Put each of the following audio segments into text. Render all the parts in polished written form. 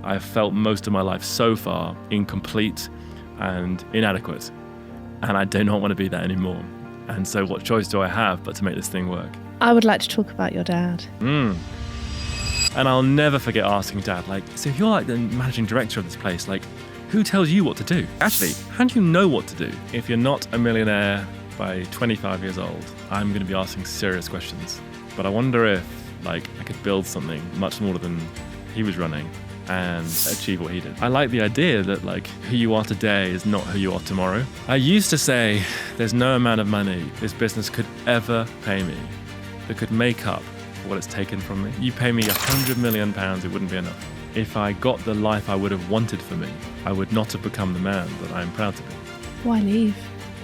I've felt most of my life so far incomplete and inadequate. And I do not want to be that anymore. And so what choice do I have but to make this thing work? I would like to talk about your dad. And I'll never forget asking Dad, like, so if you're like the managing director of this place, like, who tells you what to do? Actually, how do you know what to do? If you're not a millionaire by 25 years old, I'm going to be asking serious questions. But I wonder if, like, I could build something much smaller than he was running and achieve what he did. I like the idea that, like, who you are today is not who you are tomorrow. I used to say there's no amount of money this business could ever pay me that could make up for what it's taken from me. You pay me £100 million, it wouldn't be enough. If I got the life I would have wanted for me, I would not have become the man that I'm proud to be. Why leave?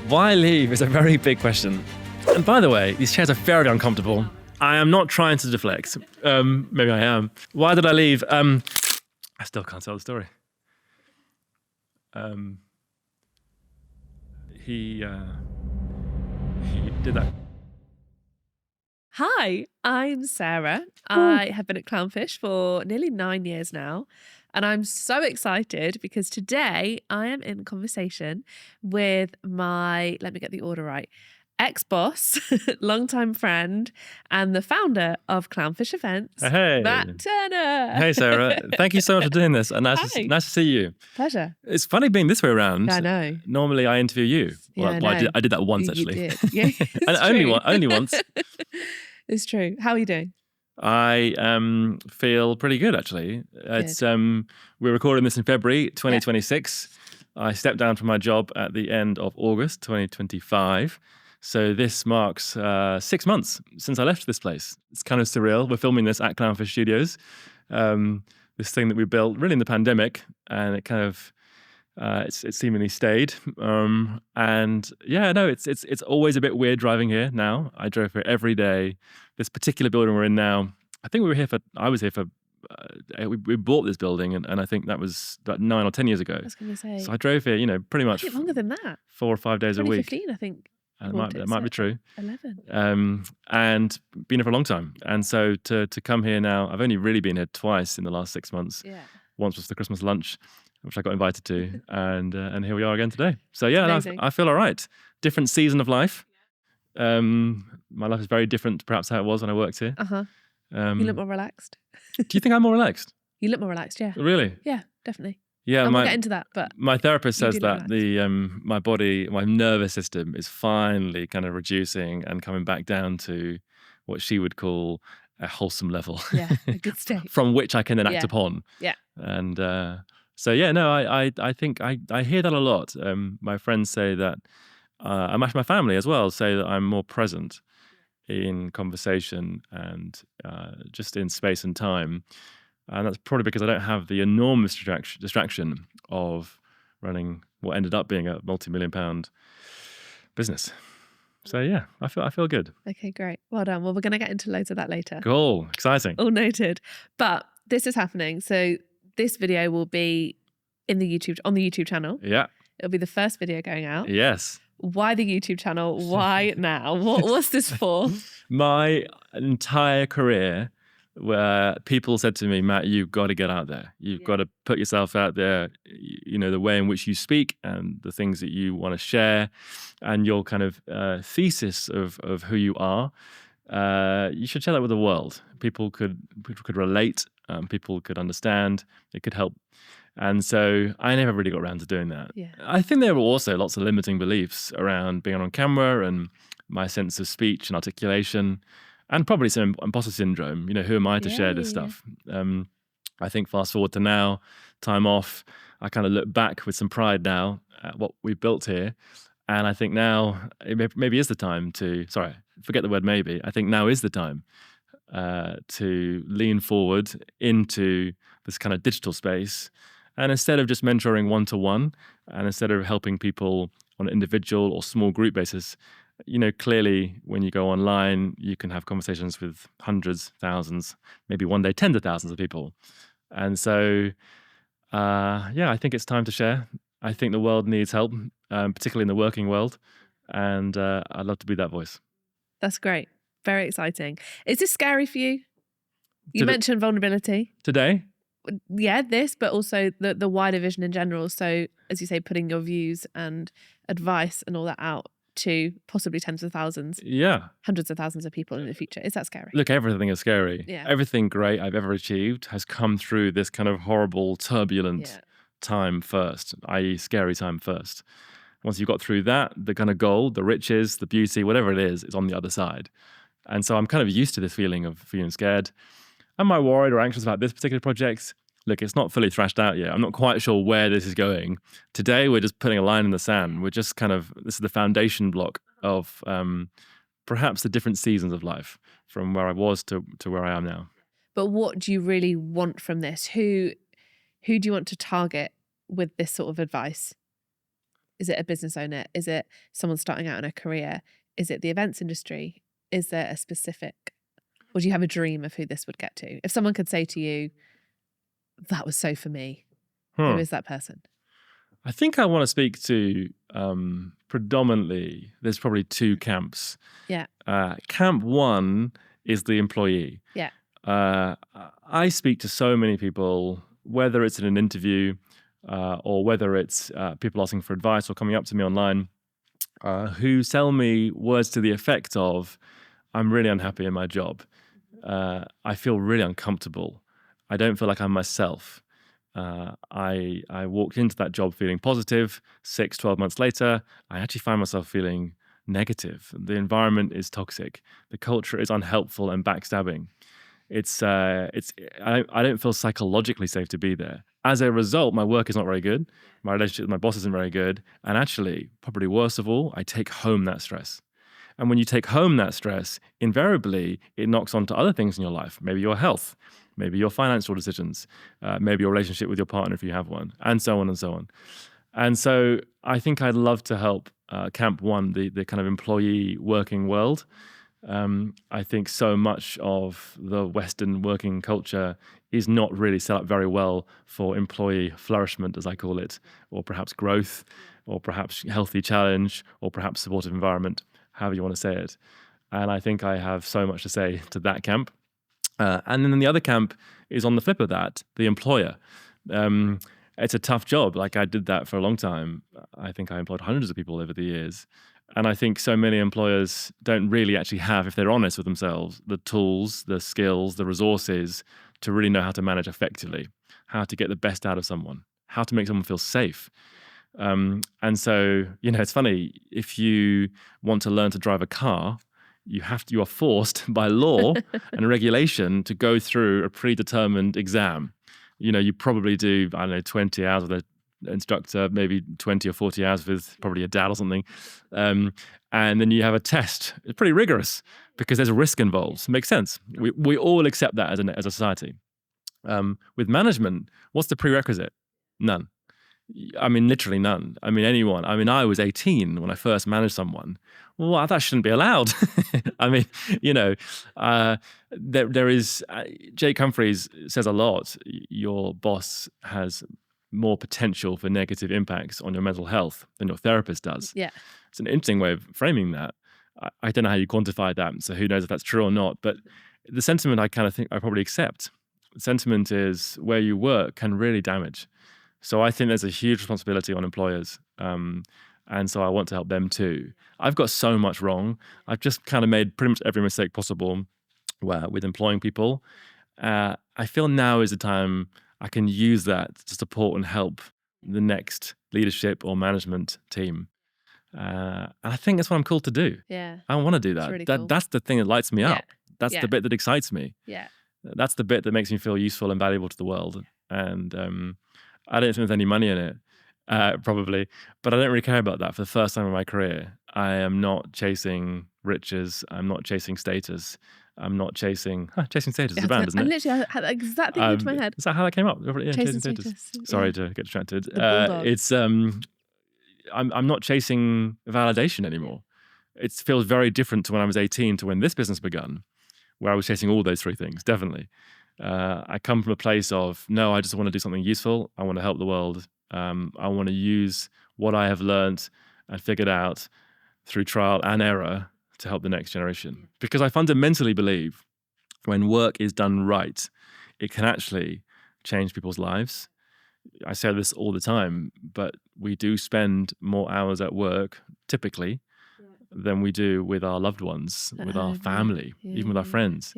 Why leave is a very big question. And by the way, these chairs are very uncomfortable. I am not trying to deflect. Maybe I am. Why did I leave? I still can't tell the story. He did that. Hi, I'm Sarah. I have been at Clownfish for nearly 9 years now. And I'm so excited because today I am in conversation with my, let me get the order right, ex-boss, longtime friend, and the founder of Clownfish Events, Hey. Matt Turner. Hey, Sarah. Thank you so much for doing this. And nice to see you. Pleasure. It's funny being this way around. I know. Normally I interview you. Yeah, I did that once, actually. You did. Yeah, And only once. It's true. How are you doing? I feel pretty good, actually. It's we're recording this in February 2026. Yeah. I stepped down from my job at the end of August 2025. So this marks 6 months since I left this place. It's kind of surreal. We're filming this at Clownfish Studios. This thing that we built really in the pandemic, and it kind of it's seemingly stayed. And yeah, no, it's always a bit weird driving here now. I drove here every day. This particular building we're in now, I think I was here for, we bought this building and I think that was about 9 or 10 years ago. I was going to say. So I drove here, pretty much. Longer than that. 4 or 5 days a week. 2015, I think. That might be true. 11. And been here for a long time. And so to come here now, I've only really been here twice in the last 6 months. Yeah. Once was the Christmas lunch, which I got invited to, and here we are again today. So yeah, I feel all right. Different season of life. My life is very different to perhaps how it was when I worked here. You look more relaxed. Do you think I'm more relaxed? You look more relaxed, yeah. Really? Yeah, definitely. Yeah, we'll get into that, but my therapist says that my body, my nervous system is finally kind of reducing and coming back down to what she would call a wholesome level. Yeah, a good state. From which I can then act upon. Yeah. And so yeah, no, I think I hear that a lot. My friends say that, and my family as well say that I'm more present in conversation and just in space and time. And that's probably because I don't have the enormous distraction of running what ended up being a multi-million-pound business. So yeah, I feel good. Okay, great. Well done. Well, we're going to get into loads of that later. Cool. Exciting. All noted. But this is happening. So this video will be on the YouTube channel. Yeah. It'll be the first video going out. Yes. Why the YouTube channel? Why now? What's this for? My entire career, where people said to me, Matt, you've got to get out there. You've got to put yourself out there, the way in which you speak and the things that you want to share and your kind of thesis of who you are. You should share that with the world. People could relate, people could understand, it could help. And so I never really got around to doing that. Yeah. I think there were also lots of limiting beliefs around being on camera and my sense of speech and articulation. And probably some imposter syndrome. Who am I to share this stuff? I think fast forward to now, time off, I kind of look back with some pride now at what we built here. And I think now it maybe is the time to, sorry, forget the word maybe. I think now is the time to lean forward into this kind of digital space. And instead of just mentoring one-to-one, and instead of helping people on an individual or small group basis, clearly when you go online, you can have conversations with hundreds, thousands, maybe one day tens of thousands of people. And so, I think it's time to share. I think the world needs help, particularly in the working world. And I'd love to be that voice. That's great. Very exciting. Is this scary for you? You mentioned vulnerability. Today? this, but also the wider vision in general. So as you say, putting your views and advice and all that out to possibly tens of thousands, hundreds of thousands of people in the future. Is that scary? Look, everything is scary. Yeah. Everything great I've ever achieved has come through this kind of horrible, turbulent time first, i.e. scary time first. Once you've got through that, the kind of gold, the riches, the beauty, whatever it is on the other side. And so I'm kind of used to this feeling of feeling scared. Am I worried or anxious about this particular project? Look, it's not fully thrashed out yet. I'm not quite sure where this is going. Today, we're just putting a line in the sand. We're just this is the foundation block of perhaps the different seasons of life from where I was to where I am now. But what do you really want from this? Who do you want to target with this sort of advice? Is it a business owner? Is it someone starting out in a career? Is it the events industry? Is there a specific, or do you have a dream of who this would get to? If someone could say to you, that was so for me, who is that person? I think I want to speak to predominantly, there's probably two camps. Yeah. Camp one is the employee. Yeah. I speak to so many people, whether it's in an interview or whether it's people asking for advice or coming up to me online, who tell me words to the effect of, I'm really unhappy in my job. I feel really uncomfortable. I don't feel like I'm myself. I walked into that job feeling positive. 6-12 months later, I actually find myself feeling negative. The environment is toxic. The culture is unhelpful and backstabbing. I don't feel psychologically safe to be there. As a result, my work is not very good. My relationship with my boss isn't very good. And actually, probably worst of all, I take home that stress. And when you take home that stress, invariably, it knocks onto other things in your life. Maybe your health, maybe your financial decisions, maybe your relationship with your partner if you have one, and so on and so on. And so I think I'd love to help Camp One, the kind of employee working world. I think so much of the Western working culture is not really set up very well for employee flourishment, as I call it, or perhaps growth, or perhaps healthy challenge, or perhaps supportive environment, however you want to say it. And I think I have so much to say to that camp. And then the other camp is on the flip of that, the employer. It's a tough job. Like I did that for a long time. I think I employed hundreds of people over the years. And I think so many employers don't really actually have, if they're honest with themselves, the tools, the skills, the resources to really know how to manage effectively, how to get the best out of someone, how to make someone feel safe. And so, it's funny, if you want to learn to drive a car, you are forced by law and regulation to go through a predetermined exam. You probably do, 20 hours with an instructor, maybe 20 or 40 hours with probably a dad or something. And then you have a test. It's pretty rigorous because there's a risk involved. Makes sense. We all accept that as a society. With management, what's the prerequisite? None. Literally none. Anyone. I was 18 when I first managed someone. Well, that shouldn't be allowed. There is, Jake Humphreys says a lot, your boss has more potential for negative impacts on your mental health than your therapist does. Yeah. It's an interesting way of framing that. I don't know how you quantify that, so who knows if that's true or not, but the sentiment I kind of think I probably accept. The sentiment is where you work can really damage. So I think there's a huge responsibility on employers. And so I want to help them too. I've got so much wrong. I've just kind of made pretty much every mistake possible with employing people. I feel now is the time I can use that to support and help the next leadership or management team. And I think that's what I'm called to do. Yeah. I want to do that. Really cool. That's the thing that lights me up. That's the bit that excites me. Yeah. That's the bit that makes me feel useful and valuable to the world. And I don't think there's any money in it, probably, but I don't really care about that for the first time in my career. I am not chasing riches. I'm not chasing status. I'm not chasing status is a band, isn't it? I literally had that exact thing into my head. Is that how that came up? Yeah, chasing status. Sorry to get distracted. Bulldog. It's I'm not chasing validation anymore. It feels very different to when I was 18 to when this business begun, where I was chasing all those three things, definitely. I come from a place of, no, I just want to do something useful. I want to help the world. I want to use what I have learned and figured out through trial and error to help the next generation. Because I fundamentally believe when work is done right, it can actually change people's lives. I say this all the time, but we do spend more hours at work, typically, than we do with our loved ones, with our family, even with our friends.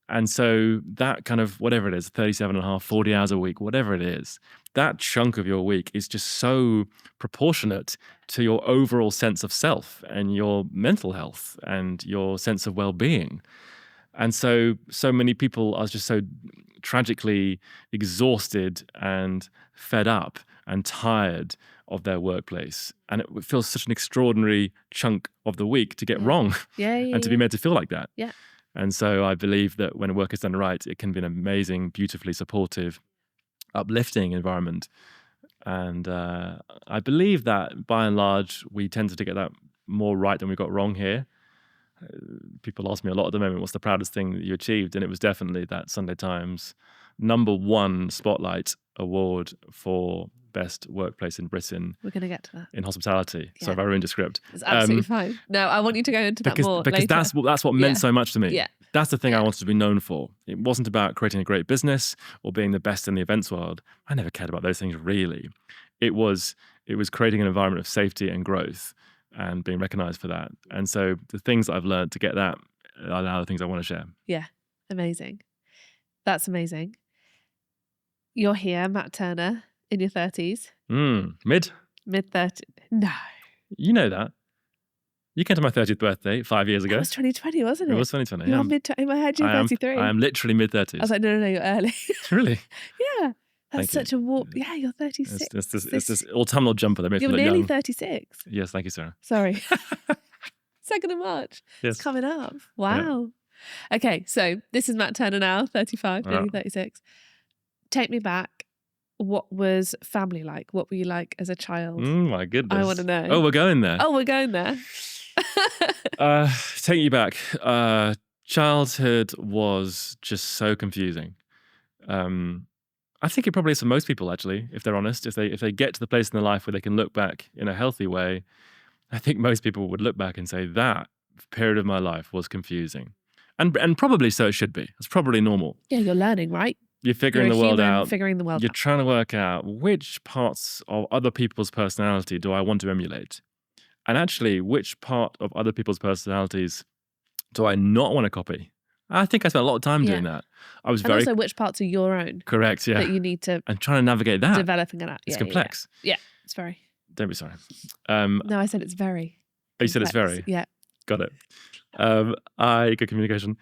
And so that kind of, whatever it is, 37 and a half, 40 hours a week, whatever it is, that chunk of your week is just so proportionate to your overall sense of self and your mental health and your sense of well-being. And so many people are just so tragically exhausted and fed up and tired of their workplace. And it feels such an extraordinary chunk of the week to get wrong and to be made to feel like that. Yeah. And so I believe that when work is done right, it can be an amazing, beautifully supportive, uplifting environment. And I believe that by and large, we tended to get that more right than we got wrong here. People ask me a lot at the moment, what's the proudest thing that you achieved? And it was definitely that Sunday Times #1 Spotlight Award for Best Workplace in Britain. We're going to get to that. In hospitality. So if I ruined your script. It's absolutely fine. No, I want you to go into that more because later. that's what meant so much to me. Yeah. That's the thing I wanted to be known for. It wasn't about creating a great business or being the best in the events world. I never cared about those things really. It was creating an environment of safety and growth and being recognized for that. And so the things that I've learned to get that are now the things I want to share. Yeah. Amazing. That's amazing. You're here, Matt Turner, in your 30s. Mid-30s. No. You know that. You came to my 30th birthday 5 years ago. It was 2020, wasn't it? It was 2020. You're in my head, you're 33. I am literally mid-30s. I was like, no, you're early. Really? Yeah. That's such a warp. Yeah, you're 36. It's this autumnal jumper that makes me You're look nearly young. 36. Yes, thank you, Sarah. Sorry. 2nd of March. Yes. It's coming up. Wow. Yeah. Okay, so this is Matt Turner now, 35, nearly 36. Take me back. What was family like? What were you like as a child? My goodness. I want to know. Oh, we're going there. Oh, we're going there. Take you back. Childhood was just so confusing. I think it probably is for most people, actually, if they're honest. If they get to the place in their life where they can look back in a healthy way, I think most people would look back and say that period of my life was confusing. And probably so it should be. It's probably normal. Yeah, you're learning, right? You're figuring the world out. Figuring the world out. You're trying to work out which parts of other people's personality do I want to emulate? And actually, which part of other people's personalities do I not want to copy? I think I spent a lot of time doing that. And also which parts are your own. Correct, yeah. That you need to and trying to navigate that. Developing it out. It's complex. Yeah, it's very. Don't be sorry. No, I said it's very. Oh, you said it's very? Yeah. Got it. Good communication.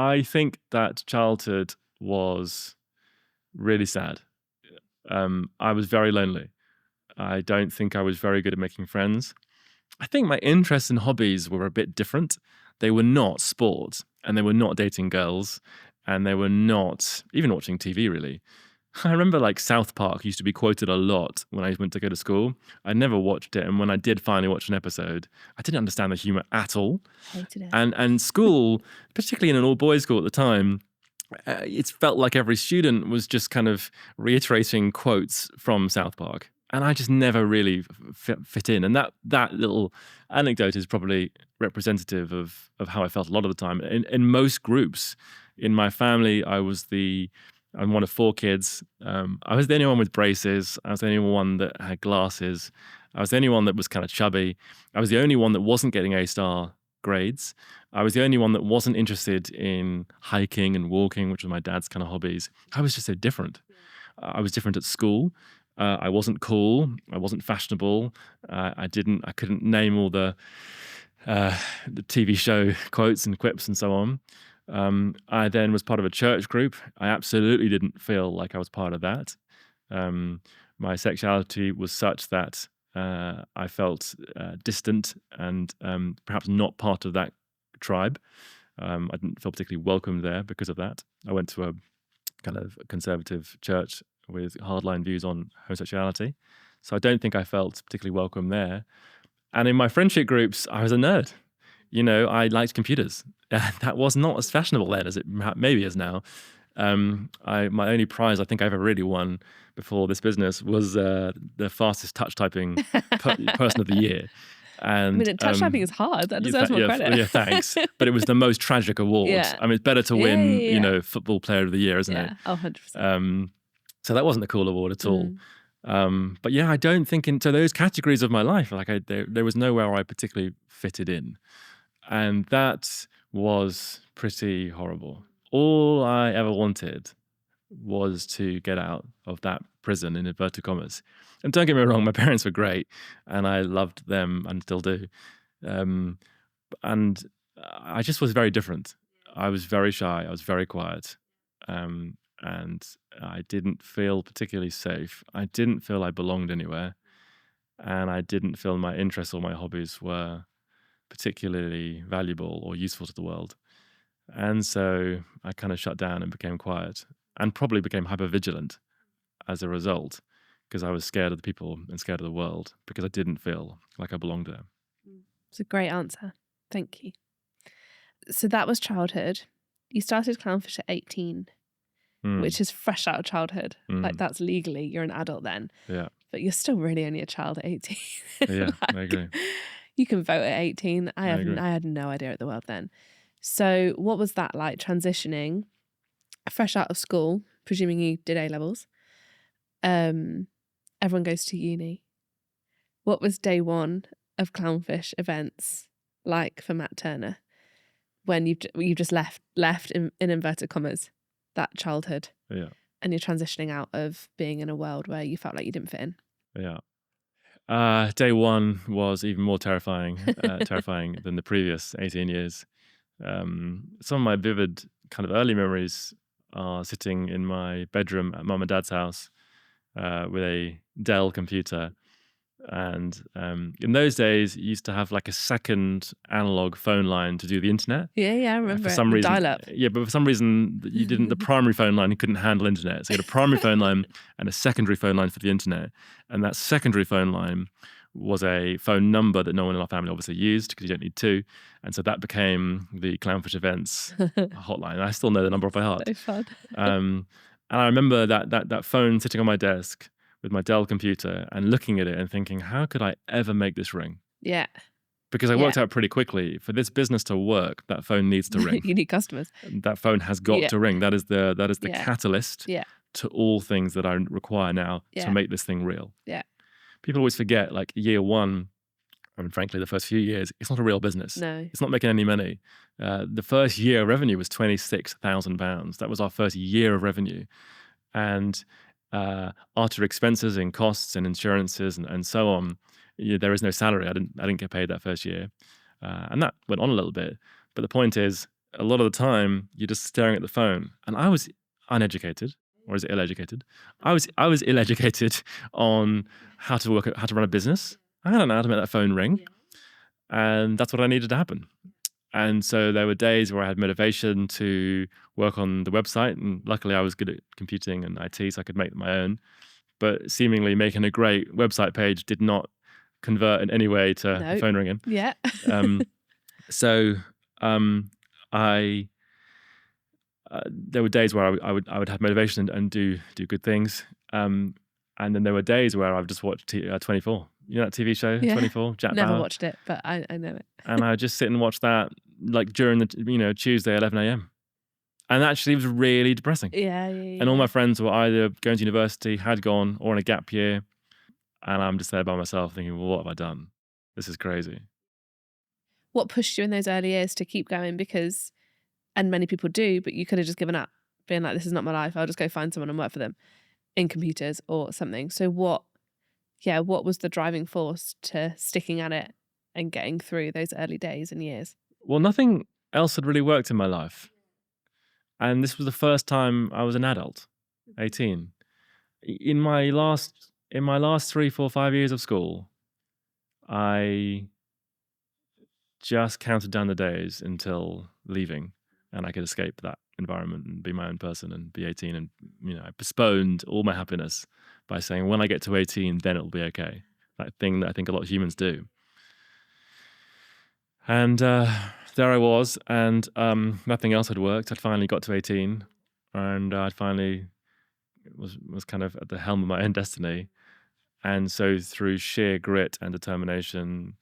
I think that childhood was really sad. I was very lonely. I don't think I was very good at making friends. I think my interests and hobbies were a bit different. They were not sport, and they were not dating girls, and they were not even watching TV, really. I remember like South Park used to be quoted a lot when I went to go to school. I never watched it, and when I did finally watch an episode, I didn't understand the humor at all. Hated it. And school, particularly in an all-boys school at the time, it felt like every student was just kind of reiterating quotes from South Park. And I just never really fit in. And that little anecdote is probably representative of how I felt a lot of the time. In most groups, in my family, I'm one of 4 kids. I was the only one with braces. I was the only one that had glasses. I was the only one that was kind of chubby. I was the only one that wasn't getting A-star grades. I was the only one that wasn't interested in hiking and walking, which was my dad's kind of hobbies. I was just so different. I was different at school. I wasn't cool. I wasn't fashionable. I couldn't name all the TV show quotes and quips and so on. I then was part of a church group. I absolutely didn't feel like I was part of that. My sexuality was such that I felt distant and perhaps not part of that tribe. I didn't feel particularly welcomed there because of that. I went to a kind of conservative church with hardline views on homosexuality. So I don't think I felt particularly welcome there. And in my friendship groups, I was a nerd. You know, I liked computers. That was not as fashionable then as it maybe is now. My only prize I think I ever really won before this business was the fastest touch typing person of the year. I And mean, touch typing is hard. That deserves more credit. yeah, thanks. But it was the most tragic award. Yeah. I mean, it's better to Yeah, win, yeah, yeah. Football Player of the Year, isn't it? Yeah. Oh, 100%. So that wasn't a cool award at all. Mm. But yeah, I don't think so those categories of my life, like there was nowhere I particularly fitted in. And that was pretty horrible. All I ever wanted was to get out of that prison, in inverted commas. And don't get me wrong, my parents were great and I loved them and still do. Um, and I just was very different. I was very shy. I was very quiet. And I didn't feel particularly safe. I didn't feel I belonged anywhere. And I didn't feel my interests or my hobbies were particularly valuable or useful to the world. And so I kind of shut down and became quiet and probably became hypervigilant as a result, because I was scared of the people and scared of the world because I didn't feel like I belonged there. It's a great answer. Thank you. So that was childhood. You started Clownfish at 18, which is fresh out of childhood. Like that's legally, you're an adult then. Yeah. But you're still really only a child at 18. Yeah, I agree. You can vote at 18. I had no idea of the world then. So what was that like, transitioning fresh out of school, presuming you did A-levels? Everyone goes to uni. What was day one of Clownfish Events like for Matt Turner when you just left in inverted commas that childhood? Yeah. And you're transitioning out of being in a world where you felt like you didn't fit in. Yeah. Day one was even more terrifying than the previous 18 years. Some of my vivid kind of early memories are sitting in my bedroom at mum and dad's house with a Dell computer. And in those days, you used to have like a second analog phone line to do the internet. Yeah, I remember For some reason, dial-up. Yeah, but for some reason, you didn't. The primary phone line couldn't handle internet, so you had a primary phone line and a secondary phone line for the internet. And that secondary phone line was a phone number that no one in our family obviously used because you don't need two. And so that became the Clownfish Events hotline. And I still know the number off by heart. So fun. And I remember that phone sitting on my desk with my Dell computer and looking at it and thinking, how could I ever make this ring? Yeah. Because I worked out pretty quickly, for this business to work, that phone needs to ring. You need customers. That phone has got to ring. That is the catalyst to all things that I require now to make this thing real. Yeah. People always forget, like year one, and frankly, the first few years, it's not a real business. No. It's not making any money. The first year of revenue was £26,000. That was our first year of revenue. And after expenses and costs and insurances and so on, there is no salary. I didn't get paid that first year, and that went on a little bit. But the point is, a lot of the time you're just staring at the phone. And I was uneducated, or is it ill-educated? I was ill-educated on how to run a business. I don't know how to make that phone ring, and that's what I needed to happen. And so there were days where I had motivation to work on the website, and luckily I was good at computing and IT, so I could make my own. But seemingly making a great website page did not convert in any way to the phone ringing. Yeah. So there were days where I would have motivation and do good things. And then there were days where I would just watch 24. You know that TV show, 24? Jack Never Bauer? watched it, but I know it. And I would just sit and watch that like during the Tuesday 11 a.m. And actually it was really depressing. Yeah. And all my friends were either going to university, had gone, or in a gap year. And I'm just there by myself thinking, well, what have I done? This is crazy. What pushed you in those early years to keep going? And many people do, but you could have just given up, being like, this is not my life. I'll just go find someone and work for them in computers or something. So what was the driving force to sticking at it and getting through those early days and years? Well, nothing else had really worked in my life. And this was the first time I was an adult, 18. In my last 3, 4, 5 years of school, I just counted down the days until leaving, and I could escape that environment and be my own person and be 18. And I postponed all my happiness by saying, when I get to 18, then it'll be okay. That thing that I think a lot of humans do. And there I was, and nothing else had worked. I'd finally got to 18, and I'd finally was kind of at the helm of my own destiny. And so through sheer grit and determination,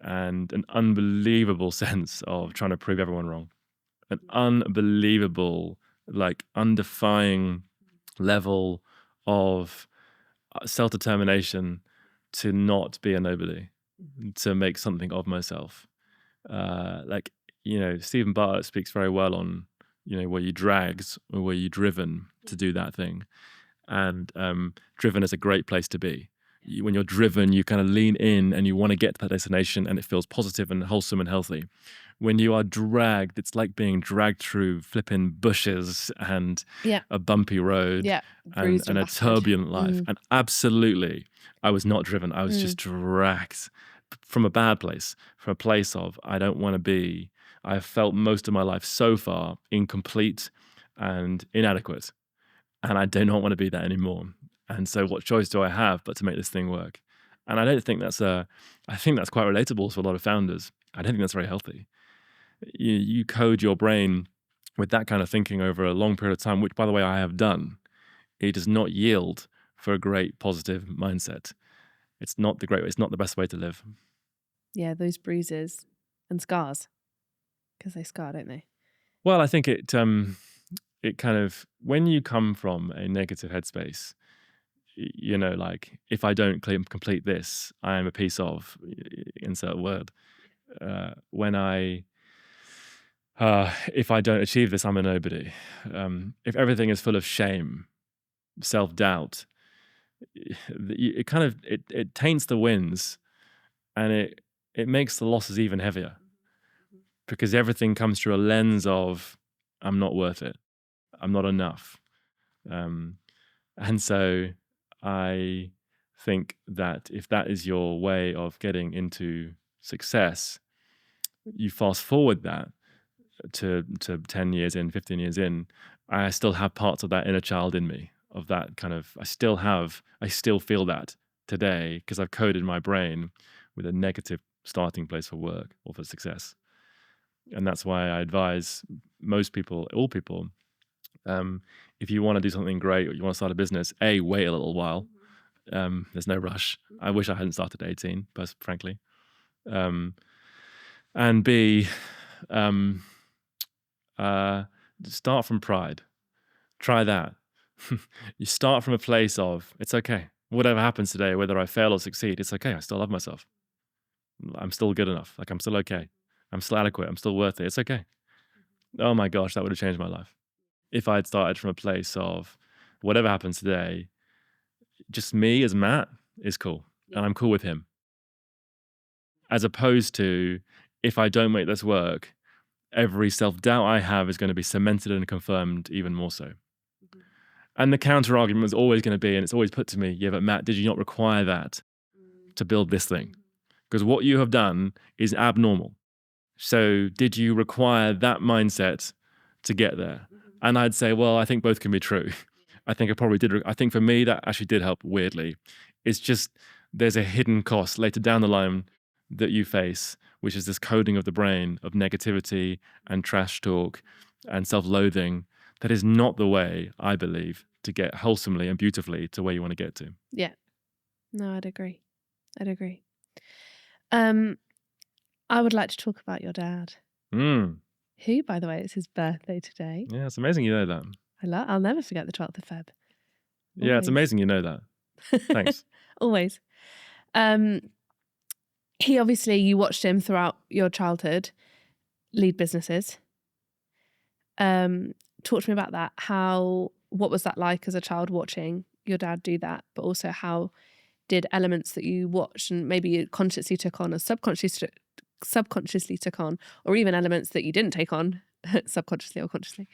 and an unbelievable sense of trying to prove everyone wrong. An unbelievable, like, undefying level of self-determination to not be a nobody, to make something of myself. Like, Stephen Bartlett speaks very well on, were you dragged or were you driven to do that thing? And driven is a great place to be. When you're driven, you kind of lean in and you want to get to that destination and it feels positive and wholesome and healthy. When you are dragged, it's like being dragged through flipping bushes and Yeah. a bumpy road Yeah. and, Bruised and and a battered. turbulent life. And absolutely, I was not driven. I was just dragged from a bad place, from a place of I don't want to be. I've felt most of my life so far incomplete and inadequate. And I do not want to be that anymore. And so what choice do I have but to make this thing work? And I don't think I think that's quite relatable to a lot of founders. I don't think that's very healthy. You code your brain with that kind of thinking over a long period of time, which, by the way, I have done. It does not yield for a great positive mindset. It's not the best way to live. Yeah, those bruises and scars, because they scar, don't they? Well, I think it kind of, when you come from a negative headspace, like, if I don't complete this, I am a piece of, insert word. If I don't achieve this, I'm a nobody. If everything is full of shame, self-doubt, it kind of, it taints the wins, and it makes the losses even heavier, because everything comes through a lens of, I'm not worth it. I'm not enough. And so I think that if that is your way of getting into success, you fast forward that to 10 years in, 15 years in, I still have parts of that inner child in me, of that kind of, I still feel that today, because I've coded my brain with a negative starting place for work or for success. And that's why I advise most people, all people, if you want to do something great or you want to start a business, wait a little while. There's no rush. I wish I hadn't started at 18, but frankly. And B, start from pride. Try that. You start from a place of, it's okay. Whatever happens today, whether I fail or succeed, it's okay. I still love myself. I'm still good enough. Like, I'm still okay. I'm still adequate. I'm still worth it. It's okay. Oh my gosh, that would have changed my life. If I had started from a place of, whatever happens today, just me as Matt is cool, and I'm cool with him. As opposed to, if I don't make this work, every self-doubt I have is going to be cemented and confirmed even more so. And the counter argument is always going to be, and it's always put to me, yeah, but Matt, did you not require that to build this thing? Because what you have done is abnormal. So did you require that mindset to get there? And I'd say, well, I think both can be true. I think I probably did. I think for me, that actually did help weirdly. It's just, there's a hidden cost later down the line that you face, which is this coding of the brain of negativity and trash talk and self-loathing. That is not the way, I believe, to get wholesomely and beautifully to where you want to get to. Yeah. No, I'd agree. I would like to talk about your dad, who, by the way, it's his birthday today. Yeah, it's amazing you know that. I'll never forget the 12th of Feb. Yeah, it's amazing you know that. Thanks. Always. He obviously, you watched him throughout your childhood lead businesses. Talk to me about that. What was that like as a child watching your dad do that? But also, how did elements that you watched and maybe you consciously took on or subconsciously took on, or even elements that you didn't take on subconsciously or consciously?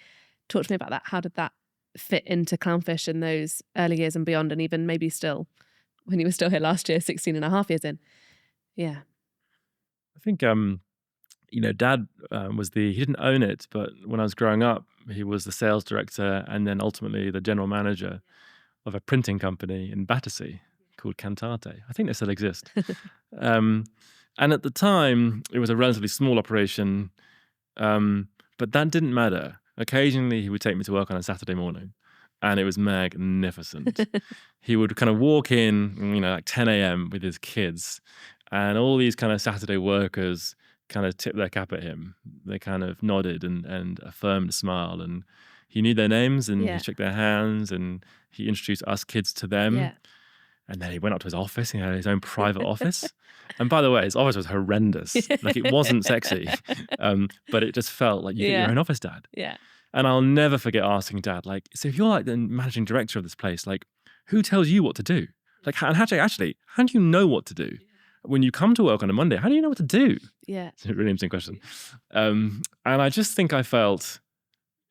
Talk to me about that. How did that fit into Clownfish in those early years and beyond, and even maybe still when you were still here last year, 16 and a half years in? Yeah. I think, Dad he didn't own it, but when I was growing up, he was the sales director and then ultimately the general manager of a printing company in Battersea called Cantate. I think they still exist. And at the time, it was a relatively small operation, but that didn't matter. Occasionally, he would take me to work on a Saturday morning, and it was magnificent. He would kind of walk in, like 10 a.m. with his kids, And all these kind of Saturday workers kind of tipped their cap at him. They kind of nodded and affirmed a smile. And he knew their names and he Yeah. shook their hands and he introduced us kids to them. Yeah. And then he went up to his office. He had his own private office. And by the way, his office was horrendous. Like, it wasn't sexy, but it just felt like you get your own office, Dad. Yeah. And I'll never forget asking Dad, like, so if you're like the managing director of this place, like, who tells you what to do? Like, and actually, how do you know what to do? When you come to work on a Monday, how do you know what to do? Yeah. It's a really interesting question. And I just think I felt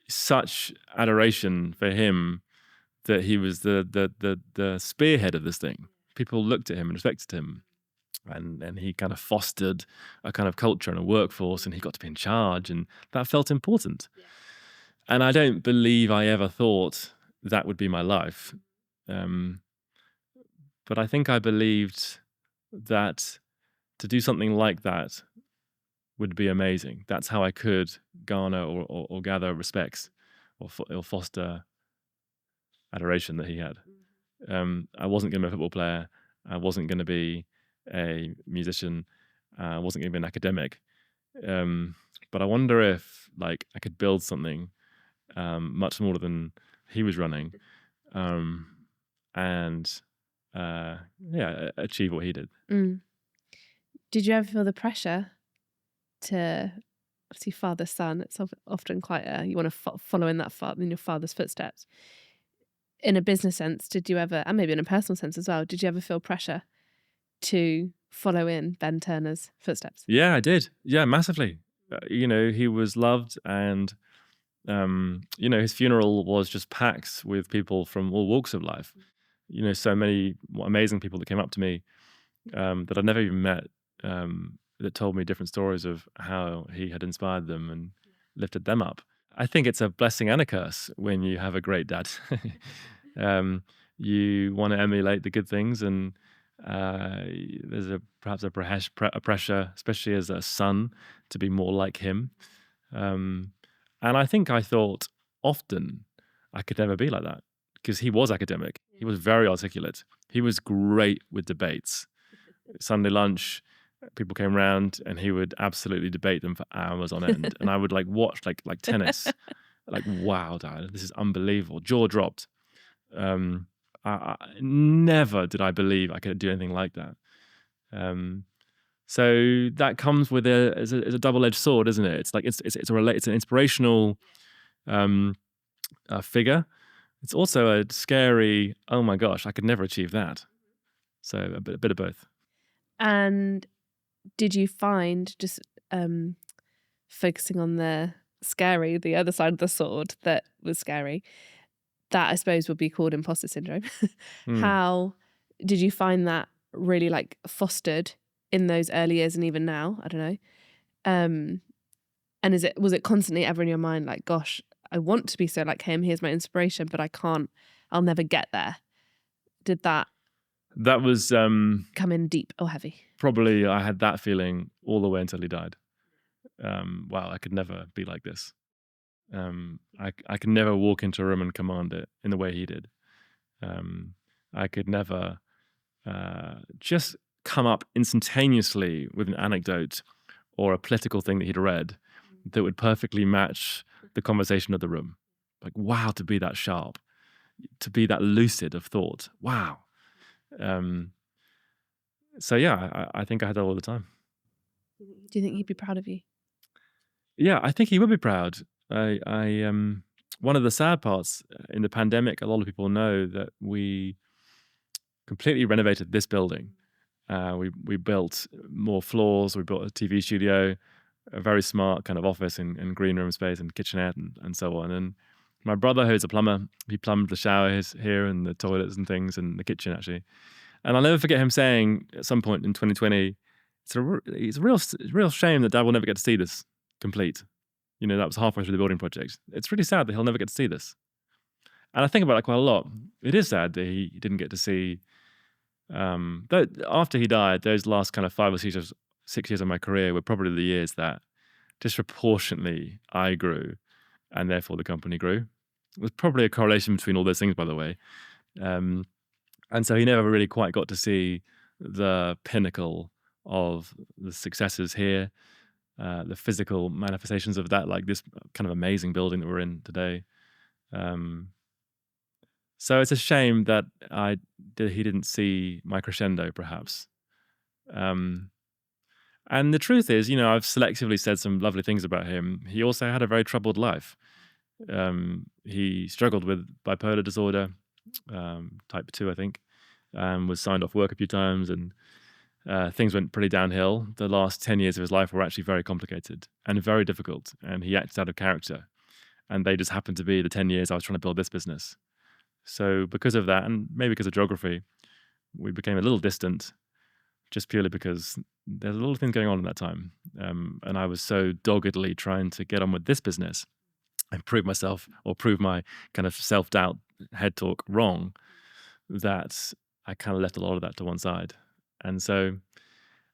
such adoration for him, that he was the spearhead of this thing. People looked at him and respected him. And he kind of fostered a kind of culture and a workforce, and he got to be in charge, and that felt important. Yeah. And I don't believe I ever thought that would be my life. But I think I believed that to do something like that would be amazing. That's how I could garner or gather respects or foster adoration that he had. I wasn't going to be a football player. I wasn't going to be a musician. I wasn't going to be an academic. But I wonder if, like, I could build something much smaller than he was running, and achieve what he did. Did you ever feel the pressure to, obviously, father son? It's often quite you want to follow in your father's footsteps. In a business sense, did you ever, and maybe in a personal sense as well, did you ever feel pressure to follow in Ben Turner's footsteps? Yeah, I did. Yeah, massively. He was loved, and his funeral was just packed with people from all walks of life. So many amazing people that came up to me that I'd never even met, that told me different stories of how he had inspired them and lifted them up. I think it's a blessing and a curse when you have a great dad. You want to emulate the good things, and there's perhaps a pressure, especially as a son, to be more like him. And I think I thought often I could never be like that, because he was academic. He was very articulate. He was great with debates. Sunday lunch, people came around and he would absolutely debate them for hours on end. And I would watch like tennis. Like, wow, Dad, this is unbelievable. Jaw dropped. I never did I believe I could do anything like that. So that comes with it's a double-edged sword, isn't it? It's like it's an inspirational figure. It's also a scary, oh my gosh, I could never achieve that. So a bit of both. And did you find, just focusing on the other side of the sword that was scary, that I suppose would be called imposter syndrome? How did you find that really fostered in those early years and even now? I don't know. And was it constantly ever in your mind like, gosh, I want to be so like him, here's my inspiration, but I can't, I'll never get there? Did that was come in deep or heavy? Probably I had that feeling all the way until he died. Wow, I could never be like this. I could never walk into a room and command it in the way he did. I could never just come up instantaneously with an anecdote or a political thing that he'd read that would perfectly match the conversation of the room. Like, wow, to be that sharp, to be that lucid of thought. Wow. So yeah, I think I had that all the time. Do you think he'd be proud of you? Yeah, I think he would be proud. One of the sad parts in the pandemic, a lot of people know that we completely renovated this building. We built more floors. We built a TV studio, a very smart kind of office and green room space and kitchenette and so on. And my brother, who's a plumber, he plumbed the showers here and the toilets and things and the kitchen, actually. And I'll never forget him saying at some point in 2020, it's a real shame that Dad will never get to see this complete. That was halfway through the building project. It's really sad that he'll never get to see this. And I think about that quite a lot. It is sad that he didn't get to see, after he died, those last kind of 5 or 6 years of my career were probably the years that disproportionately I grew, and therefore the company grew. There's probably a correlation between all those things, by the way. And so he never really quite got to see the pinnacle of the successes here, the physical manifestations of that, like this kind of amazing building that we're in today. So it's a shame that he didn't see my crescendo, perhaps. And the truth is, I've selectively said some lovely things about him. He also had a very troubled life. He struggled with bipolar disorder, type 2, I think, was signed off work a few times, and things went pretty downhill. The last 10 years of his life were actually very complicated and very difficult, and he acted out of character. And they just happened to be the 10 years I was trying to build this business. So because of that, and maybe because of geography, we became a little distant, just purely because there's a lot of things going on at that time. And I was so doggedly trying to get on with this business and prove myself, or prove my kind of self-doubt head talk wrong, that I kind of left a lot of that to one side. And so,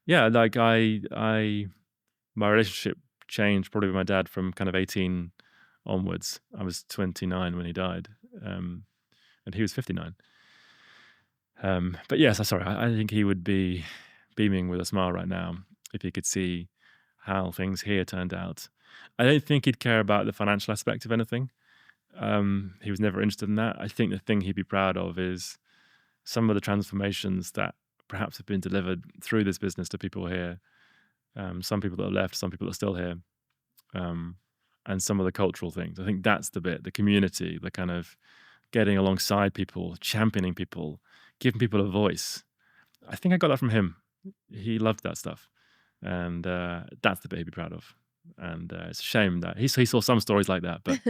yeah, like my relationship changed probably with my dad from kind of 18 onwards. I was 29 when he died, and he was 59. But yes, I think he would be beaming with a smile right now if he could see how things here turned out. I don't think he'd care about the financial aspect of anything. He was never interested in that. I think the thing he'd be proud of is some of the transformations that perhaps have been delivered through this business to people here. Some people that have left, some people that are still here, and some of the cultural things. I think that's the bit, the community, the kind of getting alongside people, championing people, giving people a voice. I think I got that from him. He loved that stuff. And that's the bit he'd be proud of. And it's a shame that he saw some stories like that, but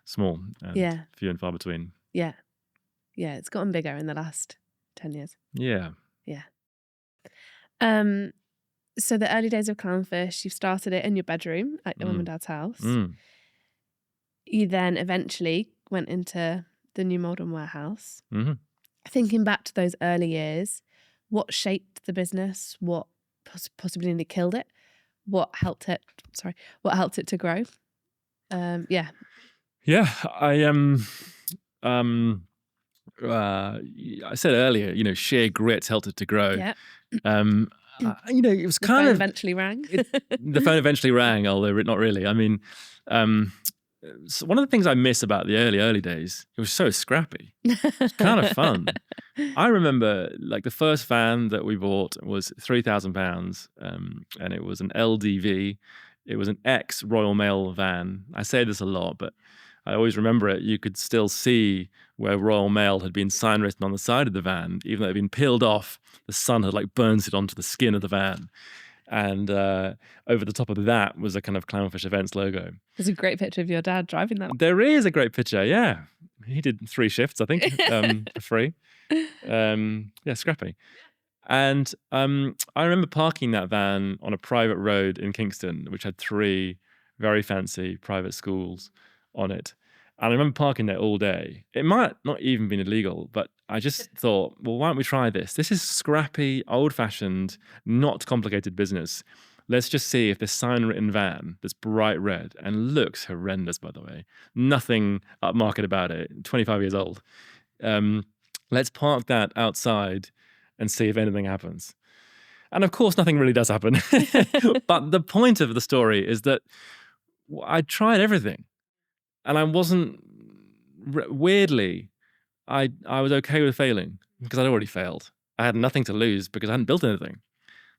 small and few and far between. Yeah. It's gotten bigger in the last 10 years. Yeah. So the early days of Clownfish, you started it in your bedroom at your mum and dad's house. You then eventually went into the new modern warehouse. Mm-hmm. Thinking back to those early years, what shaped the business? What possibly nearly killed it? What helped it to grow? Yeah, I said earlier, sheer grit helped it to grow. Yeah. It was The kind phone of eventually rang. The phone eventually rang, although not really. I mean, so one of the things I miss about the early days, it was so scrappy. It's kind of fun. I remember, like, the first van that we bought was £3,000, and it was an LDV. It was an ex-Royal Mail van. I say this a lot, but I always remember it. You could still see where Royal Mail had been sign written on the side of the van, even though it had been peeled off. The sun had burnt it onto the skin of the van. And over the top of that was a kind of Clownfish Events logo. There's a great picture of your dad driving that. There is a great picture, yeah. He did 3 shifts, I think, for free. Scrappy. And I remember parking that van on a private road in Kingston, which had 3 very fancy private schools on it. And I remember parking there all day. It might not even been illegal, but I just thought, well, why don't we try this? This is scrappy, old-fashioned, not complicated business. Let's just see if this sign-written van that's bright red and looks horrendous, by the way, nothing upmarket about it, 25 years old. Let's park that outside and see if anything happens. And of course, nothing really does happen. But the point of the story is that I tried everything. And I wasn't, weirdly, I was okay with failing because I'd already failed. I had nothing to lose because I hadn't built anything.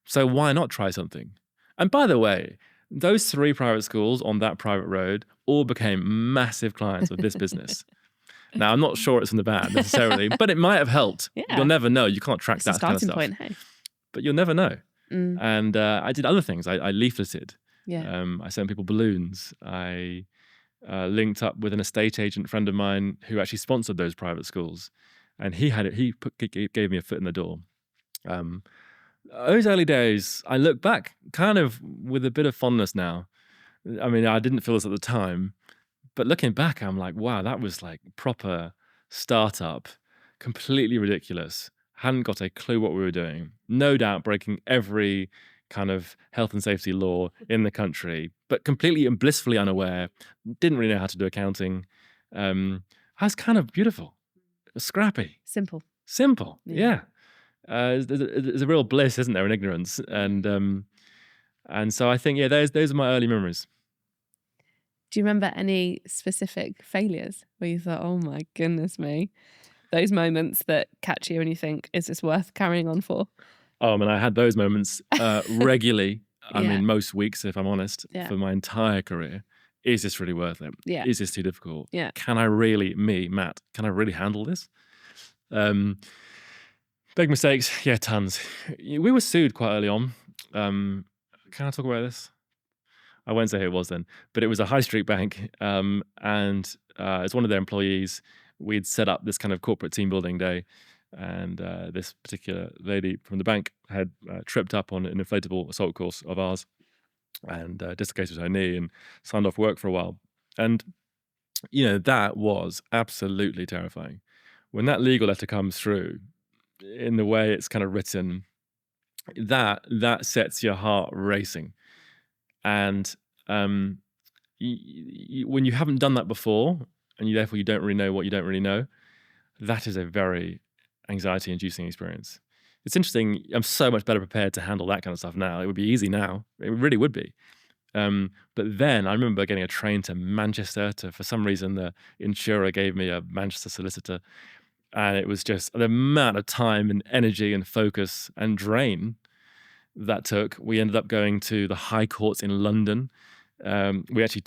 So why not try something? And by the way, those 3 private schools on that private road all became massive clients of this business. Now, I'm not sure it's from the van necessarily, but it might have helped. Yeah. You'll never know. You can't track that kind of stuff. Point, hey? But you'll never know. And I did other things. I leafleted. Yeah. I sent people balloons. I linked up with an estate agent friend of mine who actually sponsored those private schools, and he gave me a foot in the door. Those early days, I look back kind of with a bit of fondness now. I mean, I didn't feel this at the time, but looking back, I'm like, wow, that was like proper startup, completely ridiculous. Hadn't got a clue what we were doing. No doubt breaking every kind of health and safety law in the country, but completely and blissfully unaware, didn't really know how to do accounting. That's kind of beautiful. Scrappy. Simple. Yeah. there's a real bliss, isn't there, in ignorance? And so I think, yeah, those are my early memories. Do you remember any specific failures where you thought, oh my goodness me, those moments that catch you and you think, is this worth carrying on for? Oh, I mean, I had those moments regularly. I Yeah. mean, most weeks, if I'm honest, Yeah. for my entire career. Is this really worth it? Yeah. Is this too difficult? Yeah. Can I really, Matt, can I really handle this? Big mistakes, yeah, tons. We were sued quite early on. Can I talk about this? I won't say who it was then, but it was a high street bank, and as one of their employees, we'd set up this kind of corporate team building day, and this particular lady from the bank had tripped up on an inflatable assault course of ours and dislocated her knee and signed off work for a while. And that was absolutely terrifying. When that legal letter comes through, in the way it's kind of written, that sets your heart racing. And when you haven't done that before, and therefore you don't really know what you don't really know, that is a very anxiety-inducing experience. It's interesting. I'm so much better prepared to handle that kind of stuff now. It would be easy now. It really would be. But then I remember getting a train to Manchester for some reason, the insurer gave me a Manchester solicitor. And it was just the amount of time and energy and focus and drain that took. We ended up going to the High Courts in London. We actually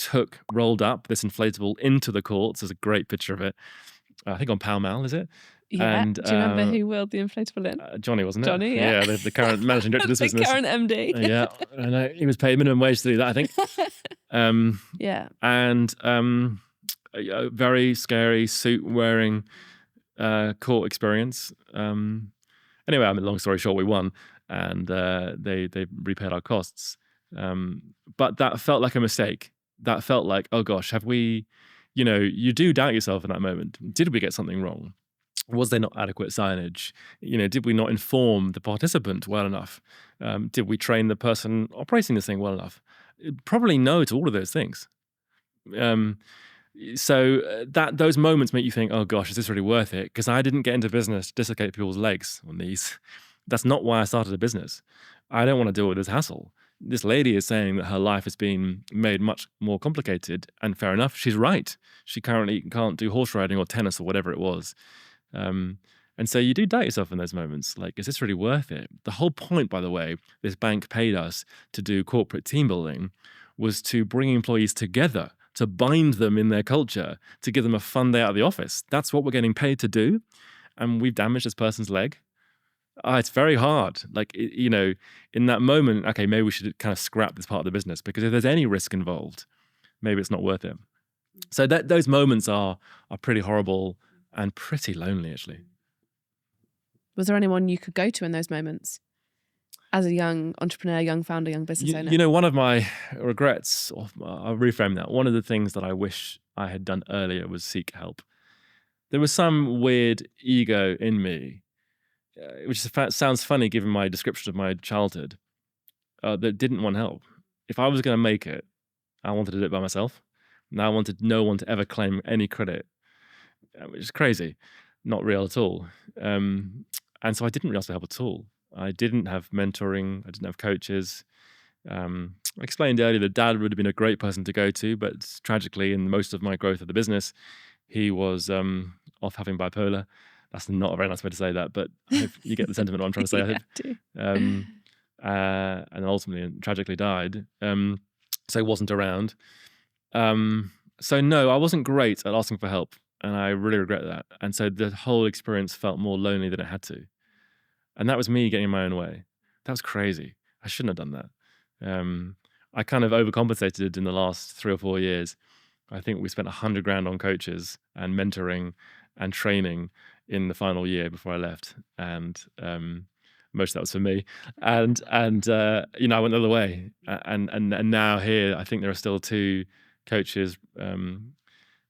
rolled up this inflatable into the courts. There's a great picture of it. I think on Pall Mall, is it? Yeah. And Do you remember who wheeled the inflatable in? Johnny, wasn't it? Johnny, yeah. The current managing director of this The business. current MD. Yeah, and he was paid minimum wage to do that, I think. Yeah. And a very scary suit-wearing court experience. Anyway, I mean, long story short, we won, and they repaid our costs. But that felt like a mistake. That felt like, oh gosh, have we? You do doubt yourself in that moment. Did we get something wrong? Was there not adequate signage? Did we not inform the participant well enough? Did we train the person operating this thing well enough? Probably no to all of those things. So those moments make you think, oh gosh, is this really worth it? Because I didn't get into business to dislocate people's legs or knees. That's not why I started a business. I don't want to deal with this hassle. This lady is saying that her life has been made much more complicated, and fair enough, she's right. She currently can't do horse riding or tennis or whatever it was. And so you do doubt yourself in those moments. Like, is this really worth it? The whole point, by the way, this bank paid us to do corporate team building was to bring employees together, to bind them in their culture, to give them a fun day out of the office. That's what we're getting paid to do. And we've damaged this person's leg. It's very hard. Like, in that moment, okay, maybe we should kind of scrap this part of the business, because if there's any risk involved, maybe it's not worth it. So those moments are pretty horrible and pretty lonely, actually. Was there anyone you could go to in those moments? As a young entrepreneur, young founder, young business owner? One of my regrets, or I'll reframe that, one of the things that I wish I had done earlier was seek help. There was some weird ego in me, which sounds funny given my description of my childhood, that didn't want help. If I was going to make it, I wanted to do it by myself. And I wanted no one to ever claim any credit, which is crazy, not real at all. And so I didn't really ask for help at all. I didn't have mentoring. I didn't have coaches. I explained earlier that Dad would have been a great person to go to, but tragically, in most of my growth of the business, he was off having bipolar. That's not a very nice way to say that, but I hope you get the sentiment of what I'm trying to say. I hope. And ultimately and tragically died. So he wasn't around. So no, I wasn't great at asking for help, and I really regret that. And so the whole experience felt more lonely than it had to. And that was me getting in my own way. That was crazy. I shouldn't have done that. I kind of overcompensated in the last 3 or 4 years. I think we spent 100 grand on coaches and mentoring and training in the final year before I left. And most of that was for me. And I went the other way. And now here, I think there are still 2 coaches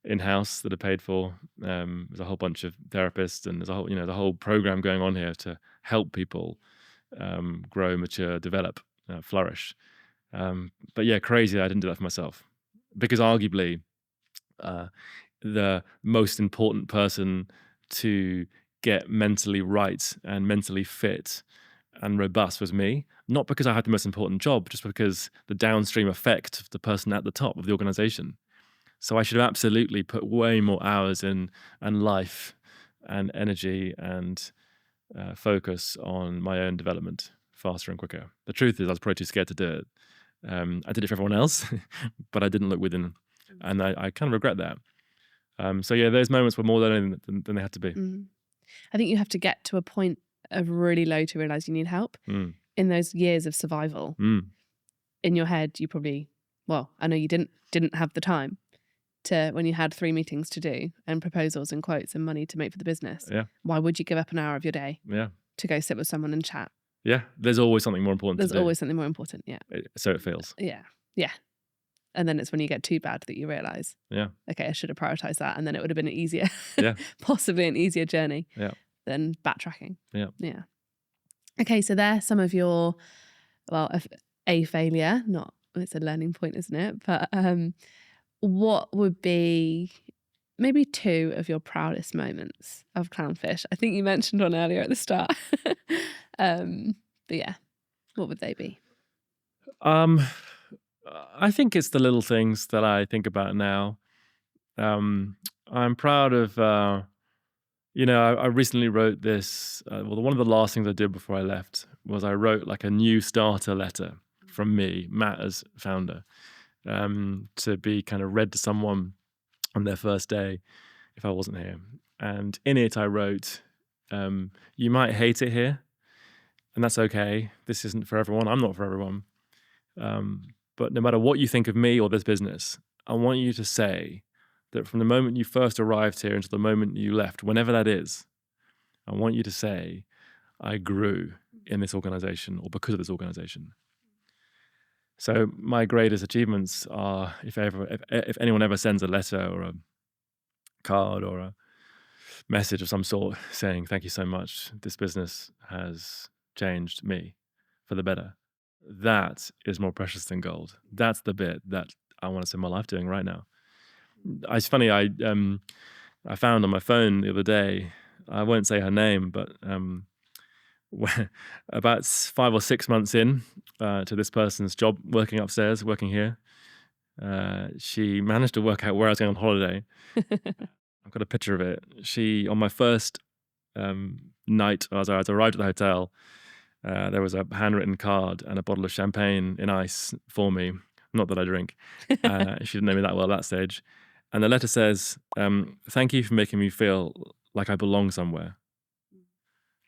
in-house that are paid for. There's a whole bunch of therapists, and there's a whole program going on here to help people grow, mature, develop, flourish. But yeah, crazy that I didn't do that for myself, because arguably the most important person to get mentally right and mentally fit and robust was me, not because I had the most important job, just because the downstream effect of the person at the top of the organization. So I should have absolutely put way more hours in and life and energy and focus on my own development faster and quicker. The truth is I was probably too scared to do it. I did it for everyone else, but I didn't look within. And I kind of regret that. So yeah, those moments were more learning than they had to be. I think you have to get to a point of really low to realize you need help. In those years of survival, in your head, you probably, well, I know you didn't have the time to, when you had 3 meetings to do and proposals and quotes and money to make for the business. Yeah. Why would you give up an hour of your day Yeah. to go sit with someone and chat? Yeah. There's always something more important There's to do. always something more important. Yeah. So it feels. Yeah. Yeah. And then it's when you get too bad that you realize, Yeah. okay, I should have prioritized that. And then it would have been an easier, Yeah. possibly an easier journey Yeah. than backtracking. Yeah. Yeah. Okay. So there's some of your, well, a failure, not, it's a learning point, isn't it? But what would be maybe 2 of your proudest moments of Clownfish? I think you mentioned one earlier at the start. But yeah, what would they be? I think it's the little things that I think about now. I'm proud of, I recently wrote this. One of the last things I did before I left was I wrote like a new starter letter from me, Matt, as founder, to be kind of read to someone on their first day if I wasn't here. And in it, I wrote, you might hate it here, and that's okay. This isn't for everyone. I'm not for everyone. But no matter what you think of me or this business, I want you to say that from the moment you first arrived here until the moment you left, whenever that is, I want you to say, I grew in this organization or because of this organization. So my greatest achievements are if anyone ever sends a letter or a card or a message of some sort saying, thank you so much, this business has changed me for the better. That is more precious than gold. That's the bit that I want to spend my life doing right now. It's funny, I found on my phone the other day, I won't say her name, but about 5 or 6 months in to this person's job, working upstairs, working here, she managed to work out where I was going on holiday. I've got a picture of it. She, on my first night, as I arrived at the hotel, there was a handwritten card and a bottle of champagne in ice for me. Not that I drink. She didn't know me that well at that stage. And the letter says, thank you for making me feel like I belong somewhere.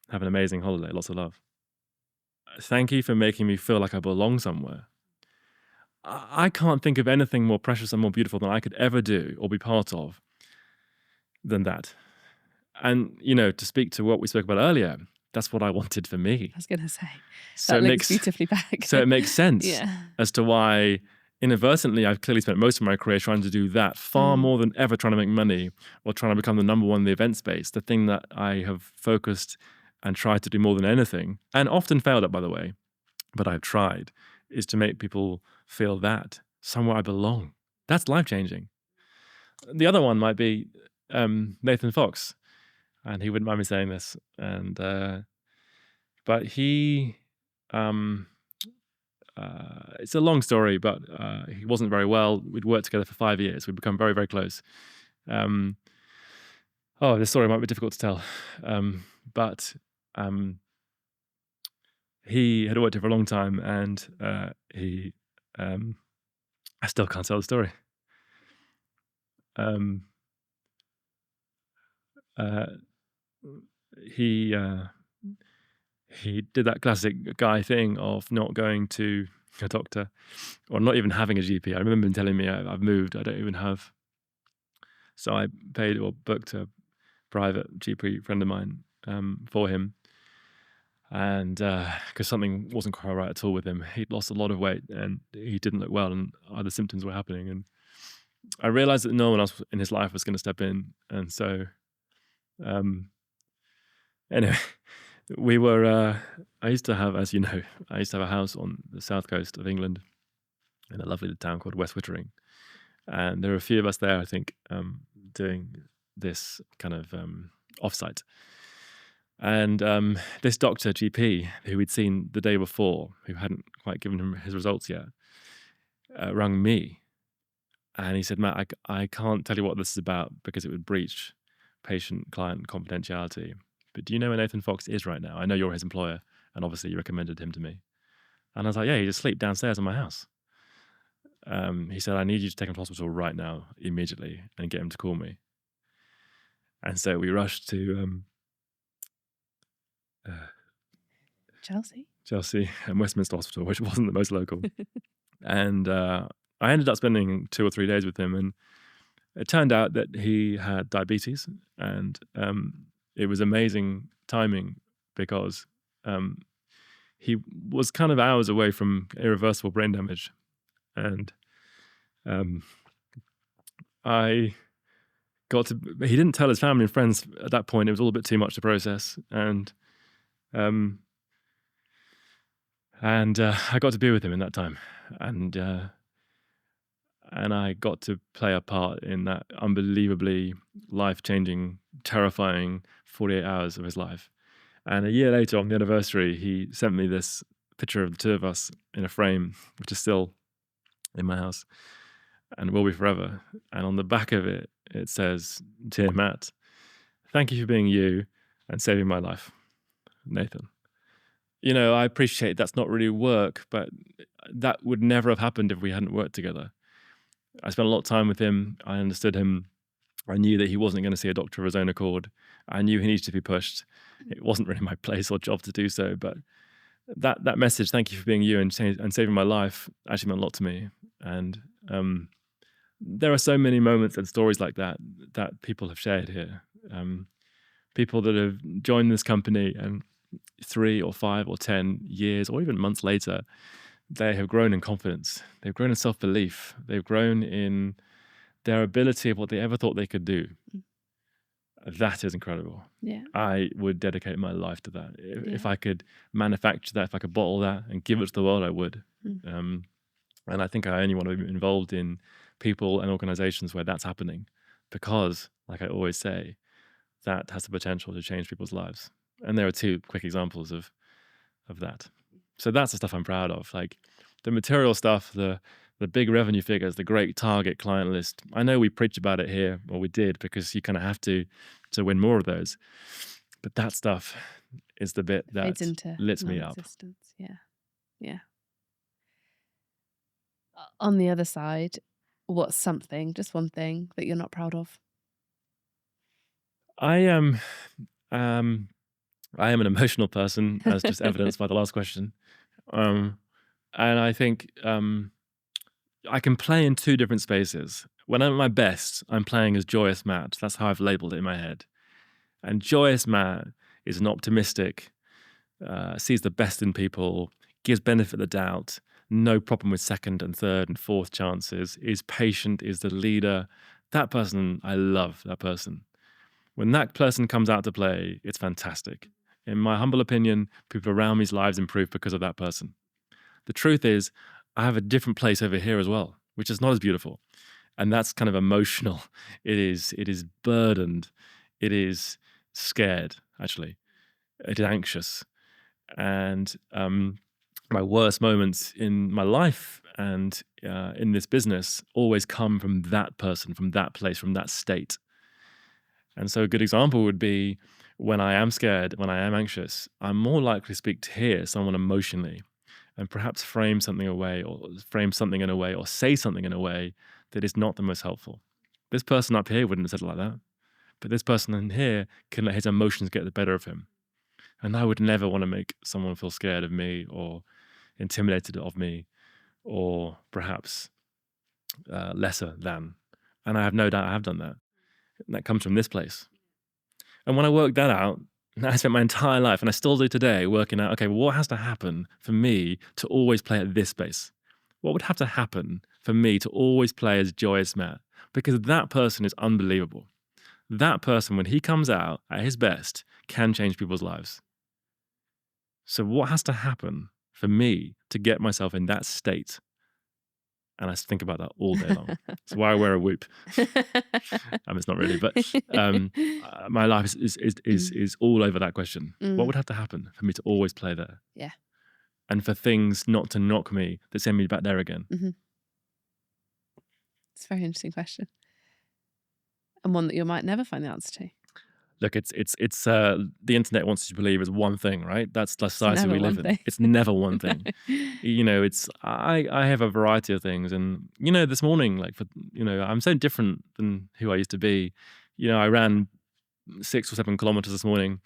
Have an amazing holiday. Lots of love. Thank you for making me feel like I belong somewhere. I can't think of anything more precious and more beautiful than I could ever do or be part of than that. And, to speak to what we spoke about earlier, that's what I wanted for me. I was going to say, So that links beautifully back. So it makes sense Yeah. as to why inadvertently I've clearly spent most of my career trying to do that far more than ever trying to make money or trying to become the number one in the event space. The thing that I have focused and tried to do more than anything, and often failed at, by the way, but I've tried, is to make people feel that somewhere I belong. That's life-changing. The other one might be Nathan Fox, and he wouldn't mind me saying this. And but he, it's a long story, but he wasn't very well. We'd worked together for 5 years. We'd become very, very close. This story might be difficult to tell, but he had worked here for a long time, and I still can't tell the story. He did that classic guy thing of not going to a doctor or not even having a GP. I remember him telling me, I've moved, I don't even have. So I paid or booked a private GP friend of mine for him. And because something wasn't quite right at all with him. He'd lost a lot of weight and he didn't look well, and other symptoms were happening. And I realized that no one else in his life was going to step in. And so anyway, we were, I used to have, as you know, a house on the south coast of England in a lovely town called West Wittering. And there were a few of us there, I think, doing this kind of offsite. And this doctor, GP, who we'd seen the day before, who hadn't quite given him his results yet, rang me. And he said, Matt, I can't tell you what this is about because it would breach patient-client confidentiality. But do you know where Nathan Fox is right now? I know you're his employer, and obviously you recommended him to me. And I was like, yeah, he's asleep downstairs in my house. He said, I need you to take him to hospital right now, immediately, and get him to call me. And so we rushed to Chelsea and Westminster Hospital, which wasn't the most local. And I ended up spending 2 or 3 days with him, and it turned out that he had diabetes, and it was amazing timing because he was kind of hours away from irreversible brain damage. And he didn't tell his family and friends at that point. It was all a bit too much to process. And I got to be with him in that time. And I got to play a part in that unbelievably life-changing, terrifying 48 hours of his life. And a year later, on the anniversary, he sent me this picture of the two of us in a frame, which is still in my house and will be forever. And on the back of it, it says, Dear Matt, thank you for being you and saving my life, Nathan. You know, I appreciate that's not really work, but that would never have happened if we hadn't worked together. I spent a lot of time with him. I understood him. I knew that he wasn't going to see a doctor of his own accord. I knew he needed to be pushed. It wasn't really my place or job to do so, but that message, thank you for being you and saving my life, actually meant a lot to me. And there are so many moments and stories like that people have shared here. People that have joined this company and 3 or 5 or 10 years or even months later, they have grown in confidence. They've grown in self-belief. They've grown in their ability of what they ever thought they could do. That is incredible. Yeah. I would dedicate my life to that. If I could manufacture that, if I could bottle that and give it to the world, I would. And I think I only want to be involved in people and organizations where that's happening because, like I always say, that has the potential to change people's lives. And there are 2 quick examples of that. So that's the stuff I'm proud of. Like the material stuff, the big revenue figures, the great target client list. I know we preach about it here, or we did, because you kind of have to win more of those. But that stuff is the bit that lifts me up. Yeah. On the other side, what's something, just one thing that you're not proud of? I am an emotional person, as just evidenced by the last question. And I think I can play in 2 different spaces. When I'm at my best, I'm playing as joyous Matt. That's how I've labeled it in my head. And joyous Matt is an optimistic, sees the best in people, gives benefit of the doubt, no problem with second and third and fourth chances, is patient, is the leader. That person, I love that person. When that person comes out to play, it's fantastic. In my humble opinion, people around me's lives improve because of that person. The truth is, I have a different place over here as well, which is not as beautiful. And that's kind of emotional. It is burdened. It is scared, actually. It is anxious. And my worst moments in my life and in this business always come from that person, from that place, from that state. And so a good example would be when I am scared, when I am anxious, I'm more likely to hear someone emotionally and perhaps frame something in a way or say something in a way that is not the most helpful. This person up here wouldn't have said it like that, but this person in here can let his emotions get the better of him. And I would never want to make someone feel scared of me or intimidated of me or perhaps lesser than. And I have no doubt I have done that. And that comes from this place. And when I worked that out, I spent my entire life, and I still do today, working out, okay, well, what has to happen for me to always play at this space? What would have to happen for me to always play as joyous Matt? Because that person is unbelievable. That person, when he comes out at his best, can change people's lives. So what has to happen for me to get myself in that state? And I think about that all day long. That's why I wear a whoop. It's not really, but my life is all over that question. What would have to happen for me to always play there? Yeah. And for things not to knock me, that send me back there again. It's a very interesting question. And one that you might never find the answer to. Look, it's the internet wants you to believe is one thing, right? That's the society we live in. It's never one thing. You know, I have a variety of things, and you know, this morning, like I'm so different than who I used to be. You know, I ran 6 or 7 kilometers this morning.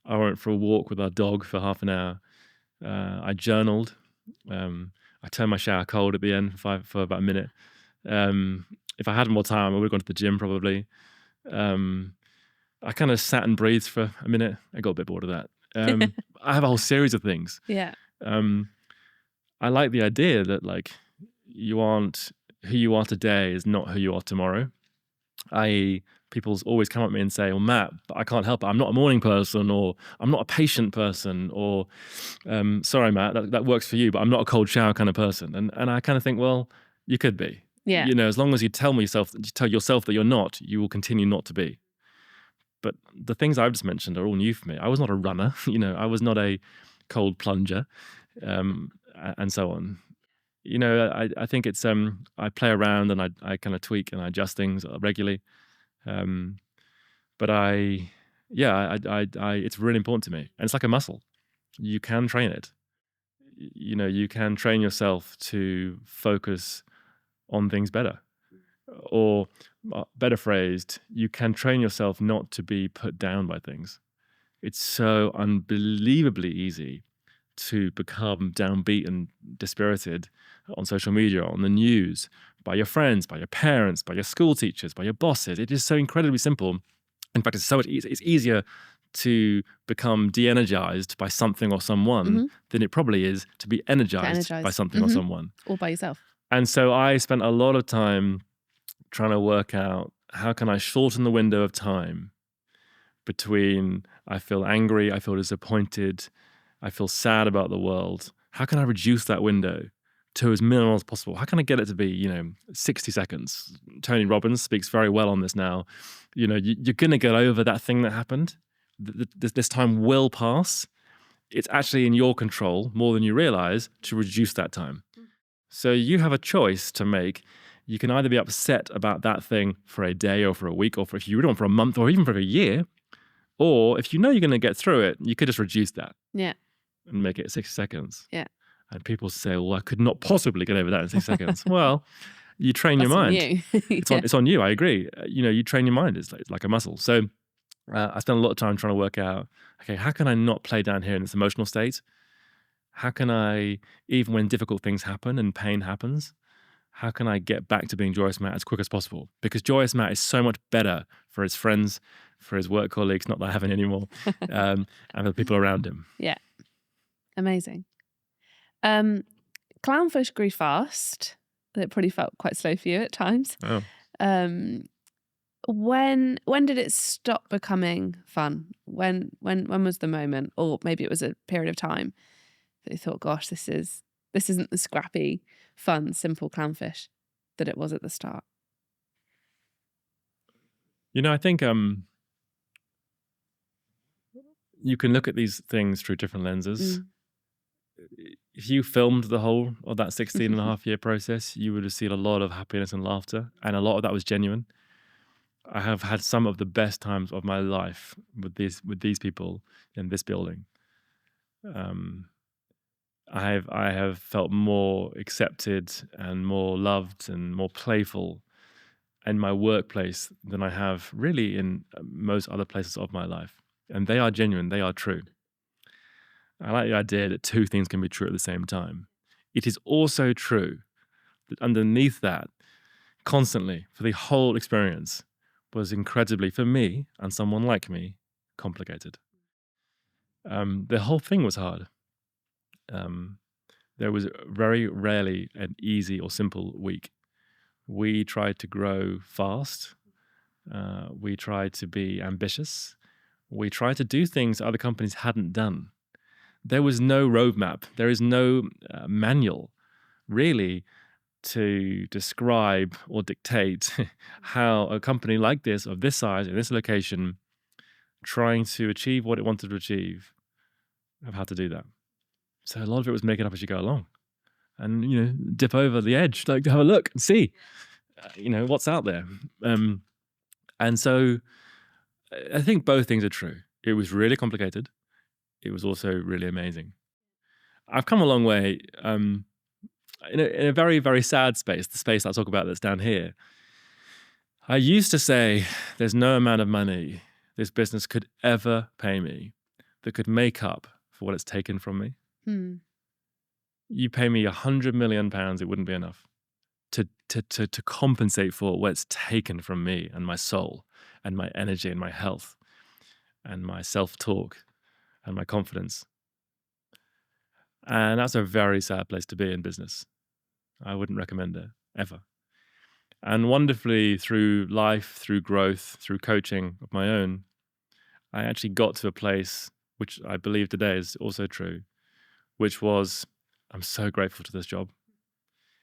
I went for a walk with our dog for half an hour. I journaled. I turned my shower cold at the end for about a minute. If I had more time, I would have gone to the gym probably. I kind of sat and breathed for a minute. I got a bit bored of that. I have a whole series of things. Yeah. I like the idea that like who you are today is not who you are tomorrow. I.e., people always come at me and say, well, Matt, but I can't help it. I'm not a morning person, or I'm not a patient person, or sorry, Matt, that works for you, but I'm not a cold shower kind of person. And I kind of think, well, you could be. Yeah. You know, as long as you tell yourself that you're not, you will continue not to be. But the things I've just mentioned are all new for me. I was not a runner, you know, I was not a cold plunger, and so on. You know, I think it's I play around and I kind of tweak and I adjust things regularly. But it's really important to me, and it's like a muscle. You can train it. You know, you can train yourself to focus on things better. Or better phrased, you can train yourself not to be put down by things. It's so unbelievably easy to become downbeat and dispirited on social media, on the news, by your friends, by your parents, by your school teachers, by your bosses. It is so incredibly simple. In fact, it's easier to become de-energized by something or someone than it probably is to be energized by something or someone. Or by yourself. And so I spent a lot of time trying to work out, how can I shorten the window of time between I feel angry, I feel disappointed, I feel sad about the world. How can I reduce that window to as minimal as possible? How can I get it to be, 60 seconds? Tony Robbins speaks very well on this now. You know, you're going to get over that thing that happened. This time will pass. It's actually in your control, more than you realize, to reduce that time. So you have a choice to make. You can either be upset about that thing for a day or for a week, or if you really want, for a month or even for a year. Or if you know you're going to get through it, you could just reduce that. Yeah. And make it 60 seconds. Yeah. And people say, well, I could not possibly get over that in 60 seconds. Well, you train your mind. On you. It's on you. I agree. You train your mind. It's like a muscle. So I spent a lot of time trying to work out, okay, how can I not play down here in this emotional state? How can I, even when difficult things happen and pain happens, how can I get back to being Joyous Matt as quick as possible? Because Joyous Matt is so much better for his friends, for his work colleagues, not that I have any anymore, and for the people around him. Yeah. Amazing. Clownfish grew fast. It probably felt quite slow for you at times. Oh. When did it stop becoming fun? When was the moment? Or maybe it was a period of time that you thought, gosh, this isn't the scrappy, fun, simple clownfish that it was at the start. I think you can look at these things through different lenses. If you filmed the whole of that 16 and a half year process, you would have seen a lot of happiness and laughter, and a lot of that was genuine. I have had some of the best times of my life with these people in this building. I have felt more accepted and more loved and more playful in my workplace than I have really in most other places of my life. And they are genuine, they are true. I like the idea that two things can be true at the same time. It is also true that underneath that, constantly, for the whole experience, was incredibly, for me and someone like me, complicated. The whole thing was hard. There was very rarely an easy or simple week. We tried to grow fast. We tried to be ambitious. We tried to do things other companies hadn't done. There was no roadmap. There is no manual. Really, to describe or dictate how a company like this, of this size, in this location, trying to achieve what it wanted to achieve, of how to do that. So a lot of it was making up as you go along, and dip over the edge, like to have a look and see, what's out there. And so I think both things are true. It was really complicated. It was also really amazing. I've come a long way in a very, very sad space, the space I talk about that's down here. I used to say there's no amount of money this business could ever pay me that could make up for what it's taken from me. You pay me £100 million, it wouldn't be enough to compensate for what it's taken from me and my soul and my energy and my health and my self-talk and my confidence. And that's a very sad place to be in business. I wouldn't recommend it, ever. And wonderfully, through life, through growth, through coaching of my own, I actually got to a place, which I believe today is also true, which was, I'm so grateful to this job.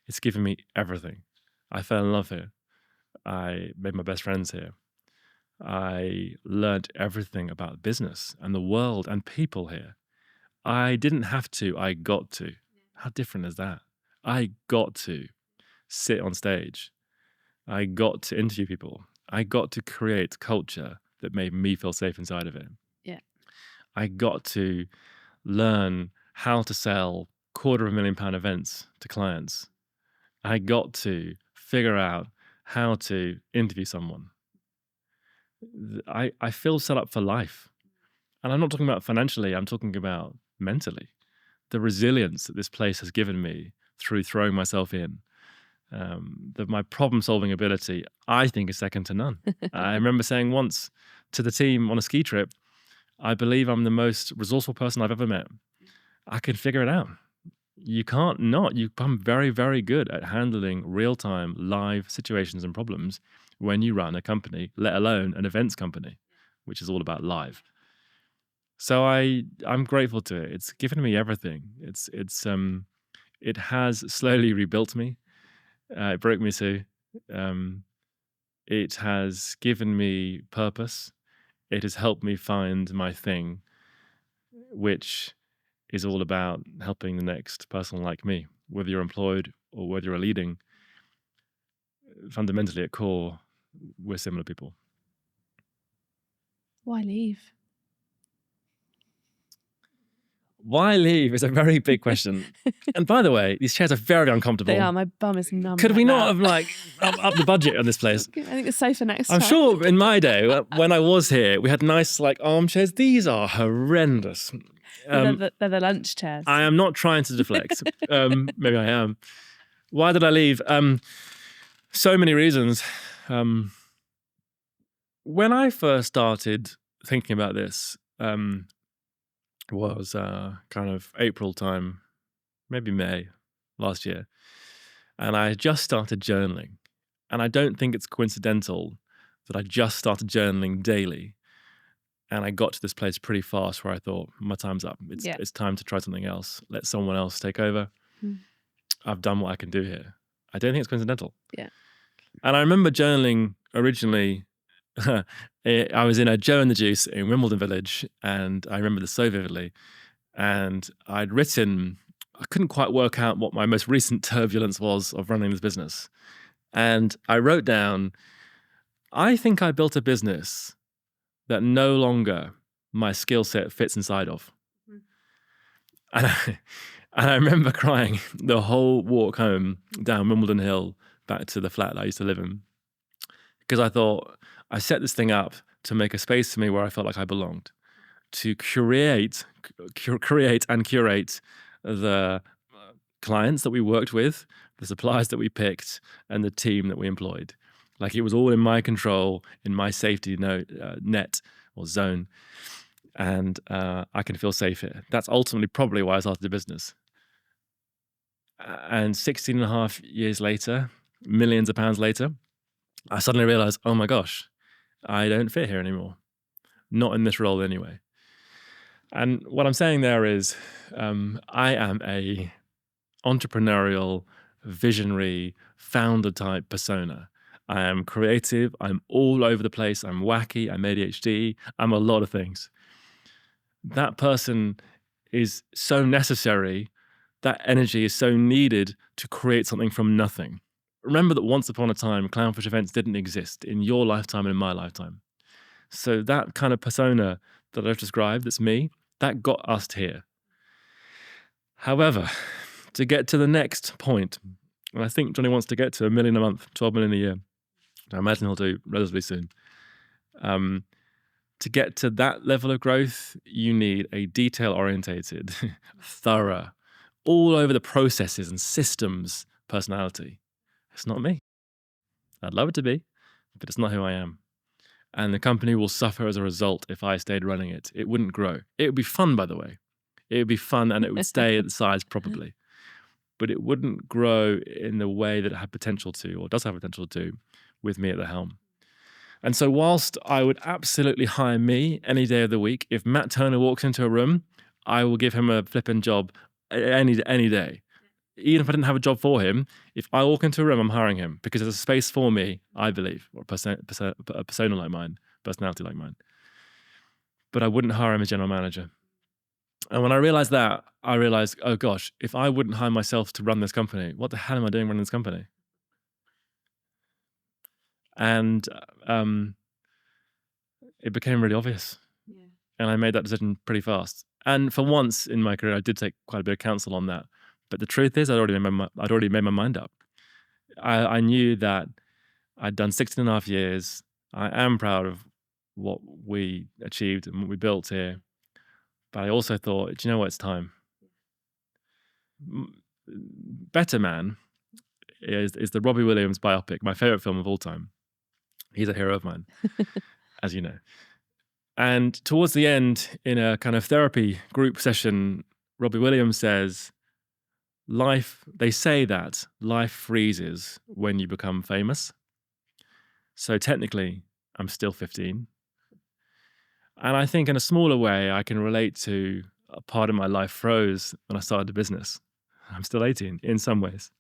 It's given me everything. I fell in love here. I made my best friends here. I learned everything about business and the world and people here. I didn't have to, I got to. How different is that? I got to sit on stage. I got to interview people. I got to create culture that made me feel safe inside of it. Yeah. I got to learn how to sell £250,000 events to clients. I got to figure out how to interview someone. I feel set up for life. And I'm not talking about financially, I'm talking about mentally. The resilience that this place has given me through throwing myself in. My problem-solving ability, I think, is second to none. I remember saying once to the team on a ski trip, I believe I'm the most resourceful person I've ever met. I can figure it out. You can't not. You become very, very good at handling real-time, live situations and problems when you run a company, let alone an events company, which is all about live. So I'm grateful to it. It's given me everything. It has slowly rebuilt me. It broke me too. It has given me purpose. It has helped me find my thing, which is all about helping the next person like me, whether you're employed or whether you're leading. Fundamentally, at core, we're similar people. Why leave? Why leave is a very big question. And by the way, these chairs are very uncomfortable. They are. My bum is numb. Could right we now. not have up the budget on this place? I think the sofa next I'm time. sure in my day, when I was here, we had nice armchairs. These are horrendous. They're the lunch chairs. I am not trying to deflect. Maybe I am. Why did I leave? So many reasons. When I first started thinking about this, was kind of April time, maybe May last year. And I just started journaling. And I don't think it's coincidental that I just started journaling daily. And I got to this place pretty fast where I thought, my time's up. It's time to try something else. Let someone else take over. I've done what I can do here. I don't think it's coincidental. Yeah. And I remember journaling originally. I was in a Joe and the Juice in Wimbledon Village, and I remember this so vividly. And I'd written, I couldn't quite work out what my most recent turbulence was of running this business. And I wrote down, I think I built a business that no longer my skill set fits inside of. And I remember crying the whole walk home down Wimbledon Hill back to the flat that I used to live in. Because I thought, I set this thing up to make a space for me where I felt like I belonged, to create and curate the clients that we worked with, the suppliers that we picked, and the team that we employed. Like it was all in my control, in my safety net or zone, and I can feel safe here. That's ultimately probably why I started the business. And 16 and a half years later, millions of pounds later, I suddenly realized, oh my gosh, I don't fit here anymore. Not in this role anyway. And what I'm saying there is, I am a entrepreneurial, visionary, founder type persona. I am creative. I'm all over the place. I'm wacky. I'm ADHD. I'm a lot of things. That person is so necessary. That energy is so needed to create something from nothing. Remember that once upon a time, Clownfish Events didn't exist in your lifetime and in my lifetime. So that kind of persona that I've described, that's me, that got us here. However, to get to the next point, and I think Johnny wants to get to 1 million a month, 12 million a year, which I imagine he'll do relatively soon. To get to that level of growth, you need a detail-orientated, thorough, all over the processes and systems personality. It's not me. I'd love it to be, but it's not who I am. And the company will suffer as a result if I stayed running it. It wouldn't grow. It would be fun, by the way. It would be fun and it would stay at the size probably. But it wouldn't grow in the way that it had potential to, or does have potential to, with me at the helm. And so whilst I would absolutely hire me any day of the week, if Matt Turner walks into a room, I will give him a flipping job any day. Even if I didn't have a job for him, if I walk into a room, I'm hiring him because there's a space for me, I believe, or a persona like mine, personality like mine. But I wouldn't hire him as general manager. And when I realized that, I realized, oh gosh, if I wouldn't hire myself to run this company, what the hell am I doing running this company? And it became really obvious. Yeah. And I made that decision pretty fast. And for once in my career, I did take quite a bit of counsel on that. But the truth is, I'd already made my mind up. I knew that I'd done 16 and a half years. I am proud of what we achieved and what we built here. But I also thought, do you know what? It's time. Better Man is the Robbie Williams biopic, my favorite film of all time. He's a hero of mine, as you know. And towards the end, in a kind of therapy group session, Robbie Williams says, they say that life freezes when you become famous. So technically, I'm still 15. And I think in a smaller way, I can relate to a part of my life froze when I started the business. I'm still 18 in some ways.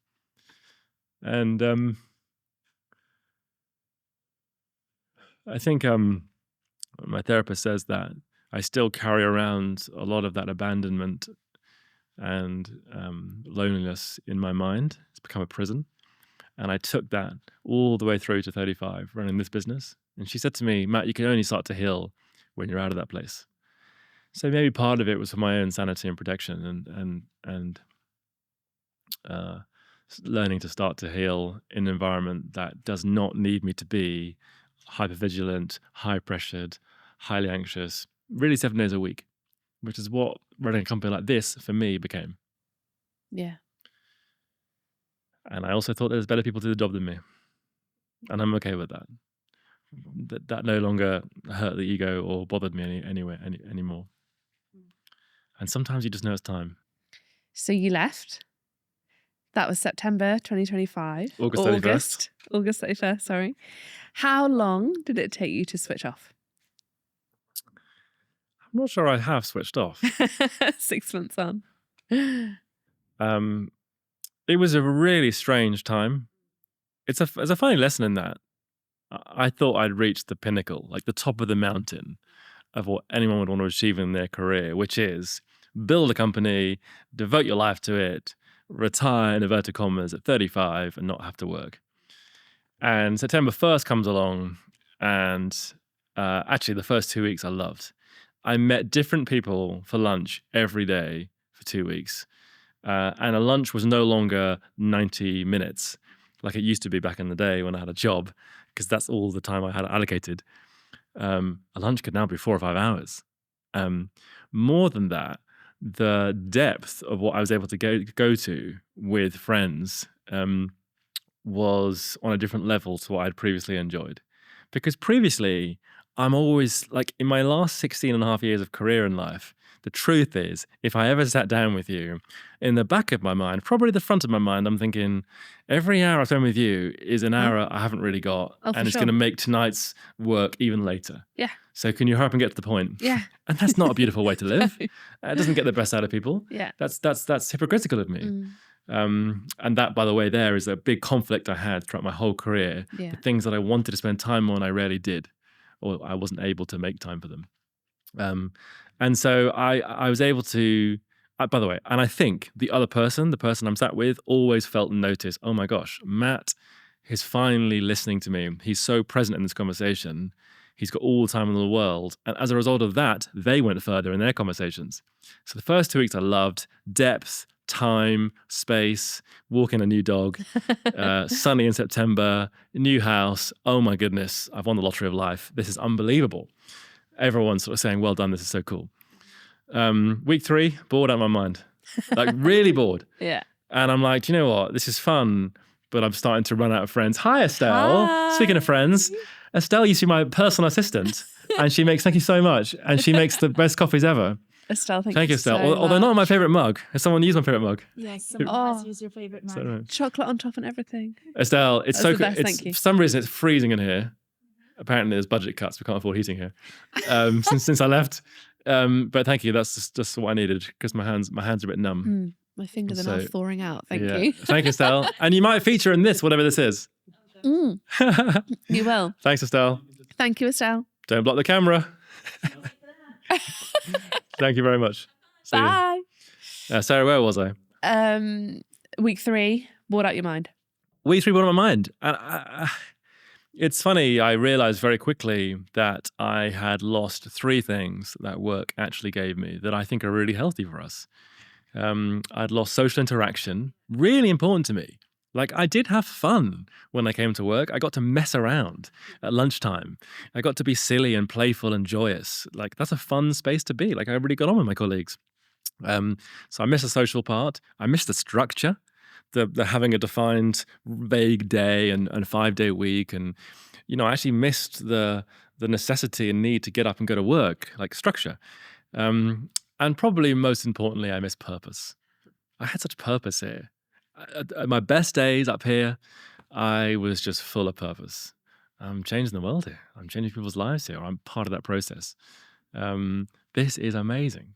And I think my therapist says that I still carry around a lot of that abandonment and loneliness in my mind. It's become a prison. And I took that all the way through to 35, running this business. And she said to me, Matt, you can only start to heal when you're out of that place. So maybe part of it was for my own sanity and protection and learning to start to heal in an environment that does not need me to be hypervigilant, high-pressured, highly anxious, really 7 days a week, which is what running a company like this for me became. Yeah. And I also thought there's better people to do the job than me. And I'm okay with that. That no longer hurt the ego or bothered me anymore. And sometimes you just know it's time. So you left. That was September 2025. August 31st, sorry. How long did it take you to switch off? I'm not sure I have switched off. 6 months on. It was a really strange time. It's a funny lesson in that. I thought I'd reached the pinnacle, like the top of the mountain of what anyone would want to achieve in their career, which is build a company, devote your life to it, retire in inverted commas at 35 and not have to work. And September 1st comes along, and actually the first 2 weeks I loved. I met different people for lunch every day for 2 weeks. And a lunch was no longer 90 minutes like it used to be back in the day when I had a job, because that's all the time I had allocated. A lunch could now be 4 or 5 hours. More than that, the depth of what I was able to go to with friends was on a different level to what I'd previously enjoyed. Because previously, I'm always, like, in my last 16 and a half years of career in life, the truth is, if I ever sat down with you, in the back of my mind, probably the front of my mind, I'm thinking, every hour I spend with you is an hour I haven't really got, and it's going to make tonight's work even later. Yeah. So can you hurry up and get to the point? Yeah. And that's not a beautiful way to live. No. It doesn't get the best out of people. Yeah. That's hypocritical of me. And that, by the way, there is a big conflict I had throughout my whole career. Yeah. The things that I wanted to spend time on, I rarely did, or I wasn't able to make time for them. And so I was able to, by the way, and I think the person I'm sat with, always felt and noticed, oh my gosh, Matt is finally listening to me. He's so present in this conversation. He's got all the time in the world. And as a result of that, they went further in their conversations. So the first 2 weeks I loved depth, time, space, walking a new dog, sunny in September, new house. Oh my goodness, I've won the lottery of life. This is unbelievable. Everyone's sort of saying, well done, this is so cool. Week 3, bored out of my mind. Like really bored. Yeah. And I'm like, do you know what? This is fun, but I'm starting to run out of friends. Hi, Estelle. Hi. Speaking of friends, Estelle used to be my personal assistant, and she makes, thank you so much, and she makes the best coffees ever. Estelle, thank you, you Estelle. so Although not much. my favorite mug. Has someone used my favorite mug? Yes, someone has used your favorite Is that mug. right? Chocolate on top and everything. Estelle, it's That's so the best, good. thank you. For some reason, it's freezing in here. Apparently, there's budget cuts. We can't afford heating here since I left. But thank you. That's just what I needed because my hands are a bit numb. My fingers are now thawing out. Thank you. Thank you, Estelle. And you might feature in this, whatever this is. You will. Thanks, Estelle. Thank you, Estelle. Don't block the camera. Thank you very much. See you. Bye. Sarah, where was I? Week 3, bored out your mind. Week 3 brought on my mind. And it's funny, I realized very quickly that I had lost 3 things that work actually gave me that I think are really healthy for us. I'd lost social interaction, really important to me. Like I did have fun when I came to work. I got to mess around at lunchtime. I got to be silly and playful and joyous. Like that's a fun space to be. Like I really got on with my colleagues. So I missed the social part. I missed the structure, the having a defined vague day and 5-day week. And, I actually missed the necessity and need to get up and go to work, like structure. And probably most importantly, I missed purpose. I had such purpose here. At my best days up here, I was just full of purpose. I'm changing the world here. I'm changing people's lives here. I'm part of that process. This is amazing.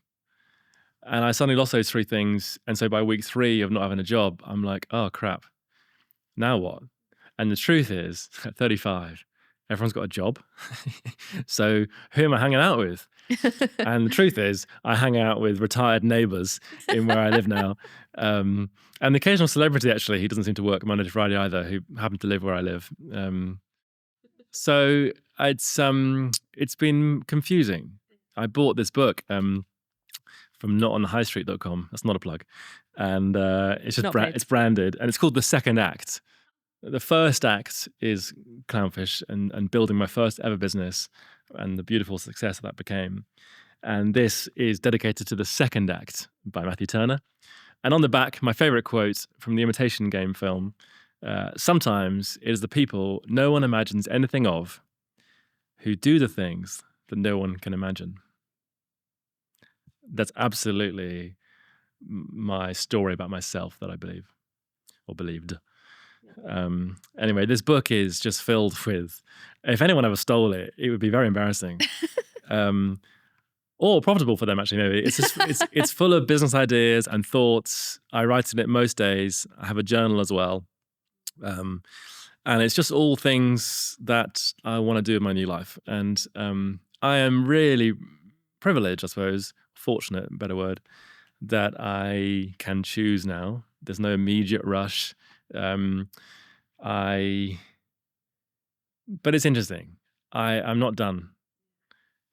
And I suddenly lost those 3 things. And so by week 3 of not having a job, I'm like, oh, crap. Now what? And the truth is, at 35, everyone's got a job. So who am I hanging out with? And the truth is, I hang out with retired neighbors in where I live now. And the occasional celebrity, actually, who doesn't seem to work Monday to Friday either, who happen to live where I live. So it's been confusing. I bought this book from notonthehighstreet.com. That's not a plug. And it's just it's branded, and it's called The Second Act. The first act is Clownfish and building my first ever business and the beautiful success that became. And this is dedicated to the second act by Matthew Turner. And on the back, my favorite quote from the Imitation Game film, sometimes it is the people no one imagines anything of who do the things that no one can imagine. That's absolutely my story about myself that I believe, or believed. Anyway, this book is just filled with, if anyone ever stole it, it would be very embarrassing. Or profitable for them, actually, maybe. It's just, it's full of business ideas and thoughts. I write in it most days. I have a journal as well. And it's just all things that I want to do in my new life. And I am really privileged, I suppose, fortunate, better word, that I can choose now. There's no immediate rush. But it's interesting. I'm not done.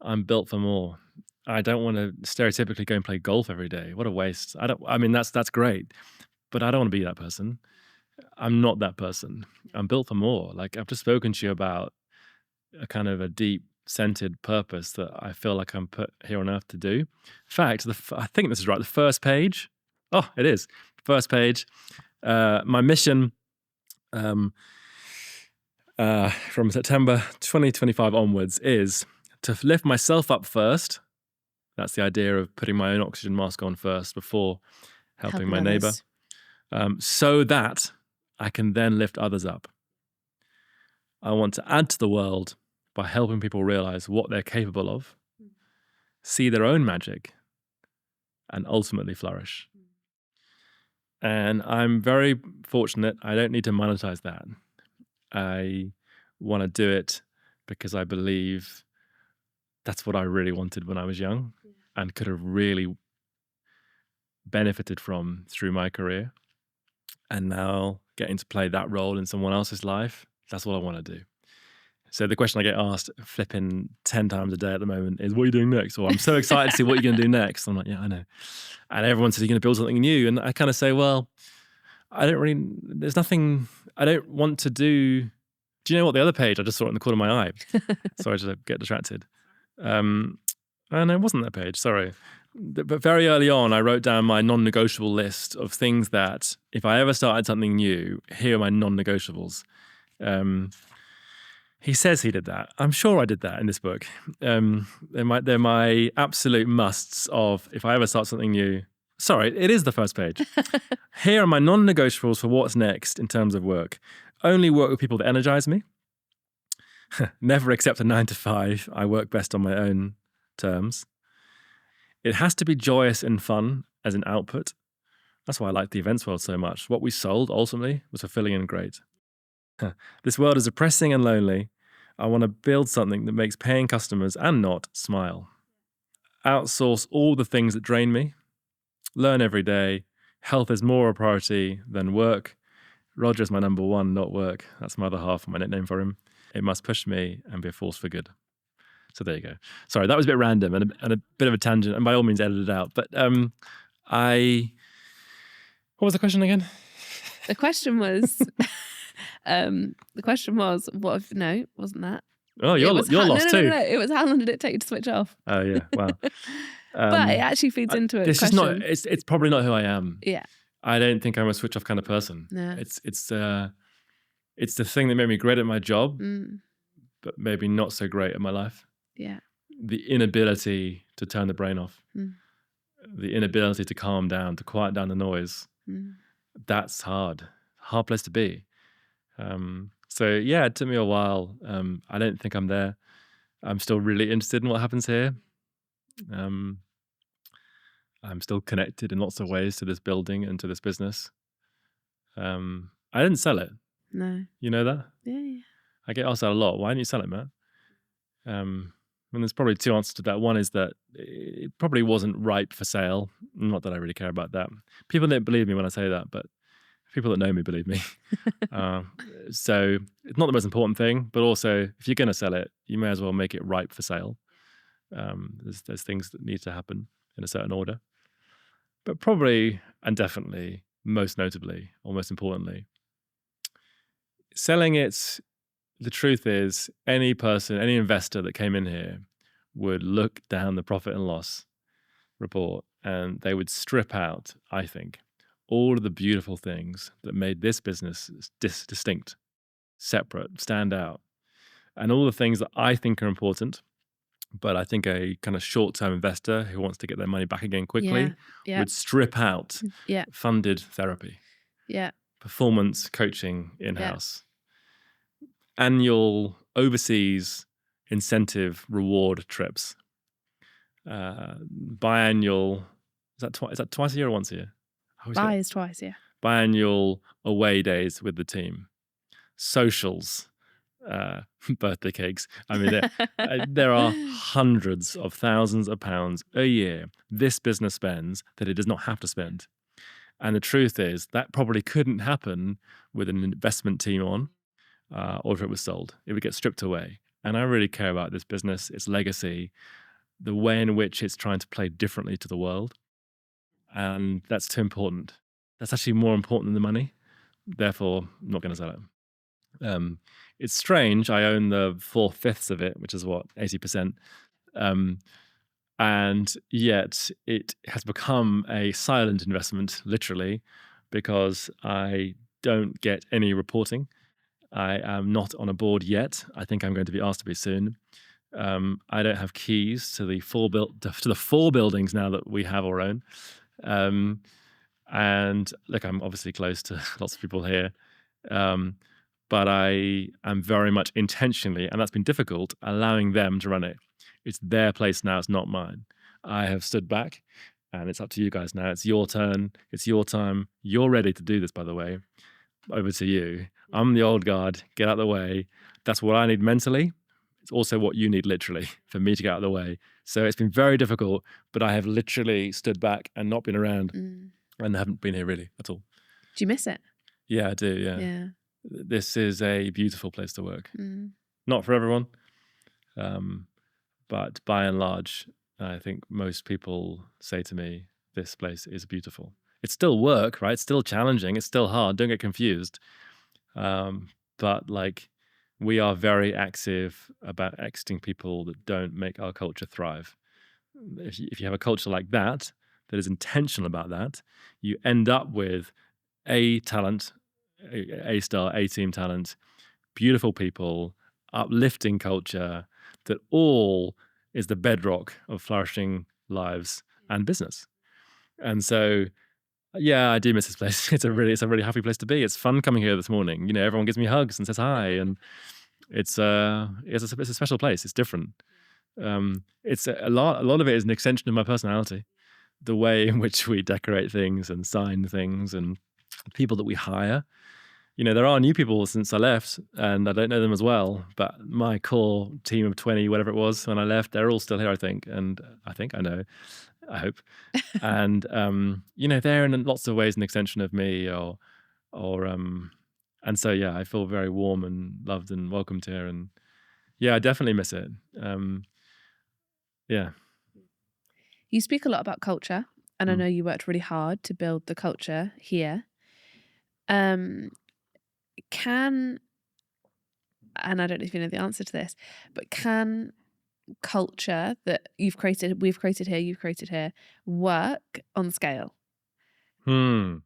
I'm built for more. I don't want to stereotypically go and play golf every day. What a waste. I mean, that's great, but I don't want to be that person. I'm not that person. I'm built for more. Like I've just spoken to you about a kind of a deep centered purpose that I feel like I'm put here on earth to do. In fact, I think this is right. The first page. Oh, it is. First page. My mission from September 2025 onwards is to lift myself up first. That's the idea of putting my own oxygen mask on first before helping my neighbor, so that I can then lift others up. I want to add to the world by helping people realize what they're capable of, see their own magic, and ultimately flourish. And I'm very fortunate. I don't need to monetize that. I want to do it because I believe that's what I really wanted when I was young and could have really benefited from through my career. And now getting to play that role in someone else's life, that's what I want to do. So the question I get asked flipping 10 times a day at the moment is, what are you doing next? Or I'm so excited to see what you're going to do next. I'm like, yeah, I know. And everyone says, you're going to build something new. And I kind of say, well, there's nothing I don't want to do. Do you know what, the other page, I just saw it in the corner of my eye. Sorry to get distracted. And it wasn't that page, sorry. But very early on, I wrote down my non-negotiable list of things that if I ever started something new, here are my non-negotiables. He says he did that. I'm sure I did that in this book. They're my absolute musts of if I ever start something new. Sorry, it is the first page. Here are my non-negotiables for what's next in terms of work. Only work with people that energize me. Never accept a 9 to 5. I work best on my own terms. It has to be joyous and fun as an output. That's why I like the events world so much. What we sold ultimately was fulfilling and great. This world is oppressing and lonely. I want to build something that makes paying customers and not smile. Outsource all the things that drain me. Learn every day. Health is more a priority than work. Roger's my number one, not work. That's my other half, my nickname for him. It must push me and be a force for good. So there you go. Sorry, that was a bit random and a bit of a tangent, and by all means edit it out. But what was the question again? The question was, what if, no, wasn't that? Oh, you're lost too. No. It was, how long did it take you to switch off? Oh yeah, wow. But it actually feeds into it. This is not. It's probably not who I am. Yeah. I don't think I'm a switch off kind of person. No. It's the thing that made me great at my job, but maybe not so great at my life. Yeah. The inability to turn the brain off, the inability to calm down, to quiet down the noise. That's hard place to be. So yeah, it took me a while. I don't think I'm there. I'm still really interested in what happens here. I'm still connected in lots of ways to this building and to this business. I didn't sell it. No. You know that? Yeah. I get asked that a lot. Why didn't you sell it, Matt? And there's probably two answers to that. One is that it probably wasn't ripe for sale. Not that I really care about that. People don't believe me when I say that, but people that know me believe me. So it's not the most important thing, but also if you're going to sell it, you may as well make it ripe for sale. There's things that need to happen in a certain order. But probably and definitely, most notably, or most importantly, selling it, the truth is any investor that came in here would look down the profit and loss report and they would strip out, I think, all of the beautiful things that made this business distinct, separate, stand out, and all the things that I think are important. But I think a kind of short-term investor who wants to get their money back again quickly would strip out funded therapy, performance coaching in-house, annual overseas incentive reward trips, biannual, is that twice a year or once a year? Bi is twice, yeah. Biannual away days with the team, socials, birthday cakes. I mean, there are hundreds of thousands of pounds a year this business spends that it does not have to spend. And the truth is that probably couldn't happen with an investment team on, or if it was sold. It would get stripped away. And I really care about this business, its legacy, the way in which it's trying to play differently to the world. And that's too important. That's actually more important than the money. Therefore, I'm not going to sell it. It's strange. I own the 4/5 of it, which is what, 80%. And yet it has become a silent investment, literally, because I don't get any reporting. I am not on a board yet. I think I'm going to be asked to be soon. I don't have keys to the four buildings now that we have our own. And look, I'm obviously close to lots of people here. But I am very much intentionally, and that's been difficult, allowing them to run it. It's their place now, it's not mine. I have stood back and it's up to you guys now. It's your turn. It's your time. You're ready to do this, by the way. Over to you. I'm the old guard. Get out of the way. That's what I need mentally. It's also what you need literally for me to get out of the way. So it's been very difficult, but I have literally stood back and not been around and haven't been here really at all. Do you miss it? Yeah, I do. Yeah. This is a beautiful place to work. Not for everyone, but by and large, I think most people say to me, this place is beautiful. It's still work, right? It's still challenging. It's still hard. Don't get confused. But like, we are very active about exiting people that don't make our culture thrive. If you have a culture like that is intentional about that, you end up with A talent, A star, A team talent, beautiful people, uplifting culture that all is the bedrock of flourishing lives and business. And so, yeah, I do miss this place. It's a really happy place to be. It's fun coming here this morning. You know, everyone gives me hugs and says hi, and it's a special place. It's different. It's a lot of it is an extension of my personality, the way in which we decorate things and sign things and people that we hire. You know, there are new people since I left, and I don't know them as well, but my core team of 20, whatever it was when I left, they're all still here, I think. And I think I know, I hope. And, you know, they're in lots of ways an extension of me and so, yeah, I feel very warm and loved and welcomed here. And yeah, I definitely miss it. Yeah. You speak a lot about culture, and I know you worked really hard to build the culture here. And I don't know if you know the answer to this, but can culture that we've created here, work on scale? You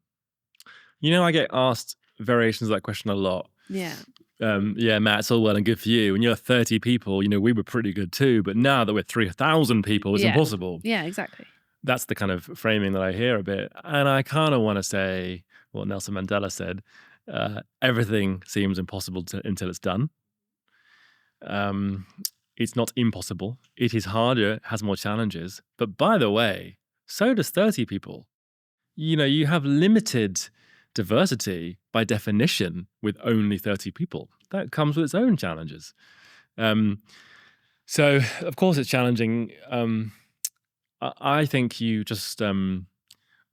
know, I get asked variations of that question a lot. Yeah. Yeah, Matt, it's all well and good for you. When you're 30 people, you know, we were pretty good too, but now that we're 3,000 people, it's impossible. Yeah, exactly. That's the kind of framing that I hear a bit. And I kind of want to say what Nelson Mandela said, everything seems impossible until it's done. It's not impossible. It is harder, has more challenges. But by the way, so does 30 people. You know, you have limited diversity by definition with only 30 people. That comes with its own challenges. So, of course, it's challenging. I think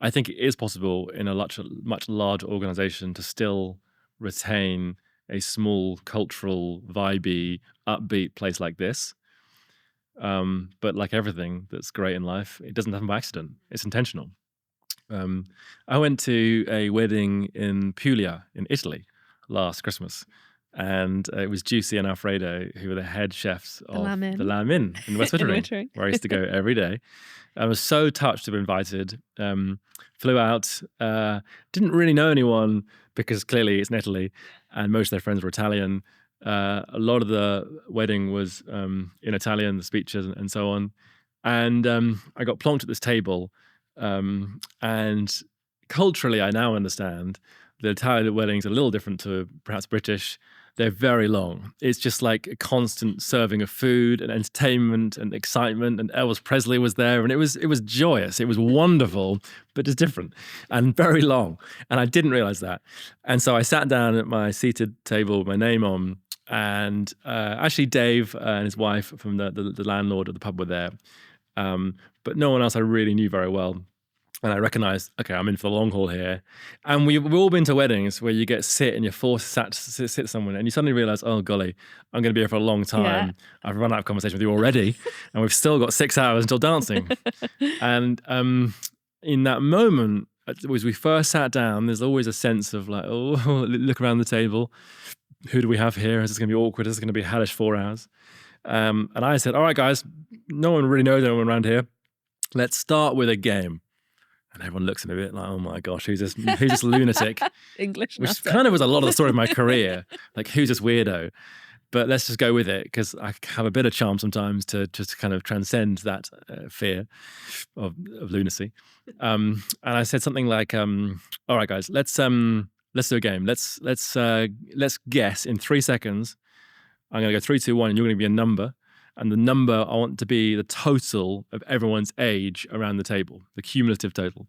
I think it is possible in a much larger organization to still retain a small, cultural, vibey, upbeat place like this. But like everything that's great in life, it doesn't happen by accident. It's intentional. I went to a wedding in Puglia in Italy last Christmas, and it was Juicy and Alfredo, who were the head chefs of the Lamb Inn in West Wittering, where I used to go every day. I was so touched to be invited. Flew out, didn't really know anyone because clearly it's in Italy, and most of their friends were Italian. A lot of the wedding was in Italian, the speeches and so on. And I got plonked at this table. And culturally, I now understand the Italian weddings are a little different to perhaps British. They're very long. It's just like a constant serving of food and entertainment and excitement. And Elvis Presley was there, and it was joyous. It was wonderful, but it's different and very long. And I didn't realize that. And so I sat down at my seated table with my name on, and actually Dave and his wife from the landlord of the pub were there. But no one else I really knew very well. And I recognized, okay, I'm in for the long haul here. And we've all been to weddings where you get sit and you're forced to sit somewhere, and you suddenly realize, oh, golly, I'm going to be here for a long time. Yeah. I've run out of conversation with you already, and we've still got 6 hours until dancing. And in that moment, as we first sat down, there's always a sense of like, oh, look around the table. Who do we have here? Is this going to be awkward? Is this going to be a hellish 4 hours? And I said, all right, guys, no one really knows anyone around here. Let's start with a game. And everyone looks at me a bit like, oh my gosh, who's this lunatic? English Which nutter. kind of was a lot of the story of my career. Like, who's this weirdo? But let's just go with it, because I have a bit of charm sometimes to just kind of transcend that fear of lunacy. And I said something like, all right, guys, let's do a game. Let's guess in 3 seconds. I'm going to go 3, 2, 1, and you're going to be a number. And the number I want to be the total of everyone's age around the table, the cumulative total.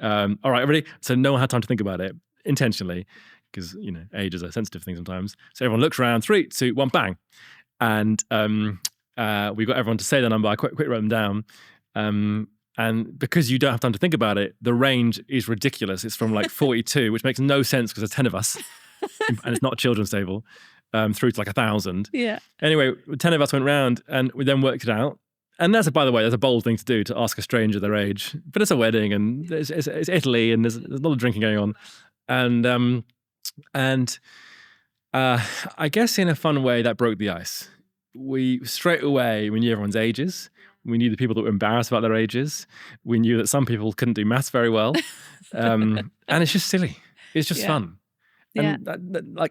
All right, everybody. So no one had time to think about it intentionally, because age is a sensitive thing sometimes. So everyone looks around, 3, 2, 1, bang, and we got everyone to say the number. I quick wrote them down, and because you don't have time to think about it, the range is ridiculous. It's from like 42, which makes no sense because there's 10 of us, and it's not a children's table, through to like 1,000. Yeah. Anyway, 10 of us went round, and we then worked it out. And by the way, that's a bold thing to do, to ask a stranger their age. But it's a wedding, and it's Italy, and there's a lot of drinking going on. And I guess in a fun way, that broke the ice. We straight away, we knew everyone's ages. We knew the people that were embarrassed about their ages. We knew that some people couldn't do maths very well. And it's just silly. It's just fun. And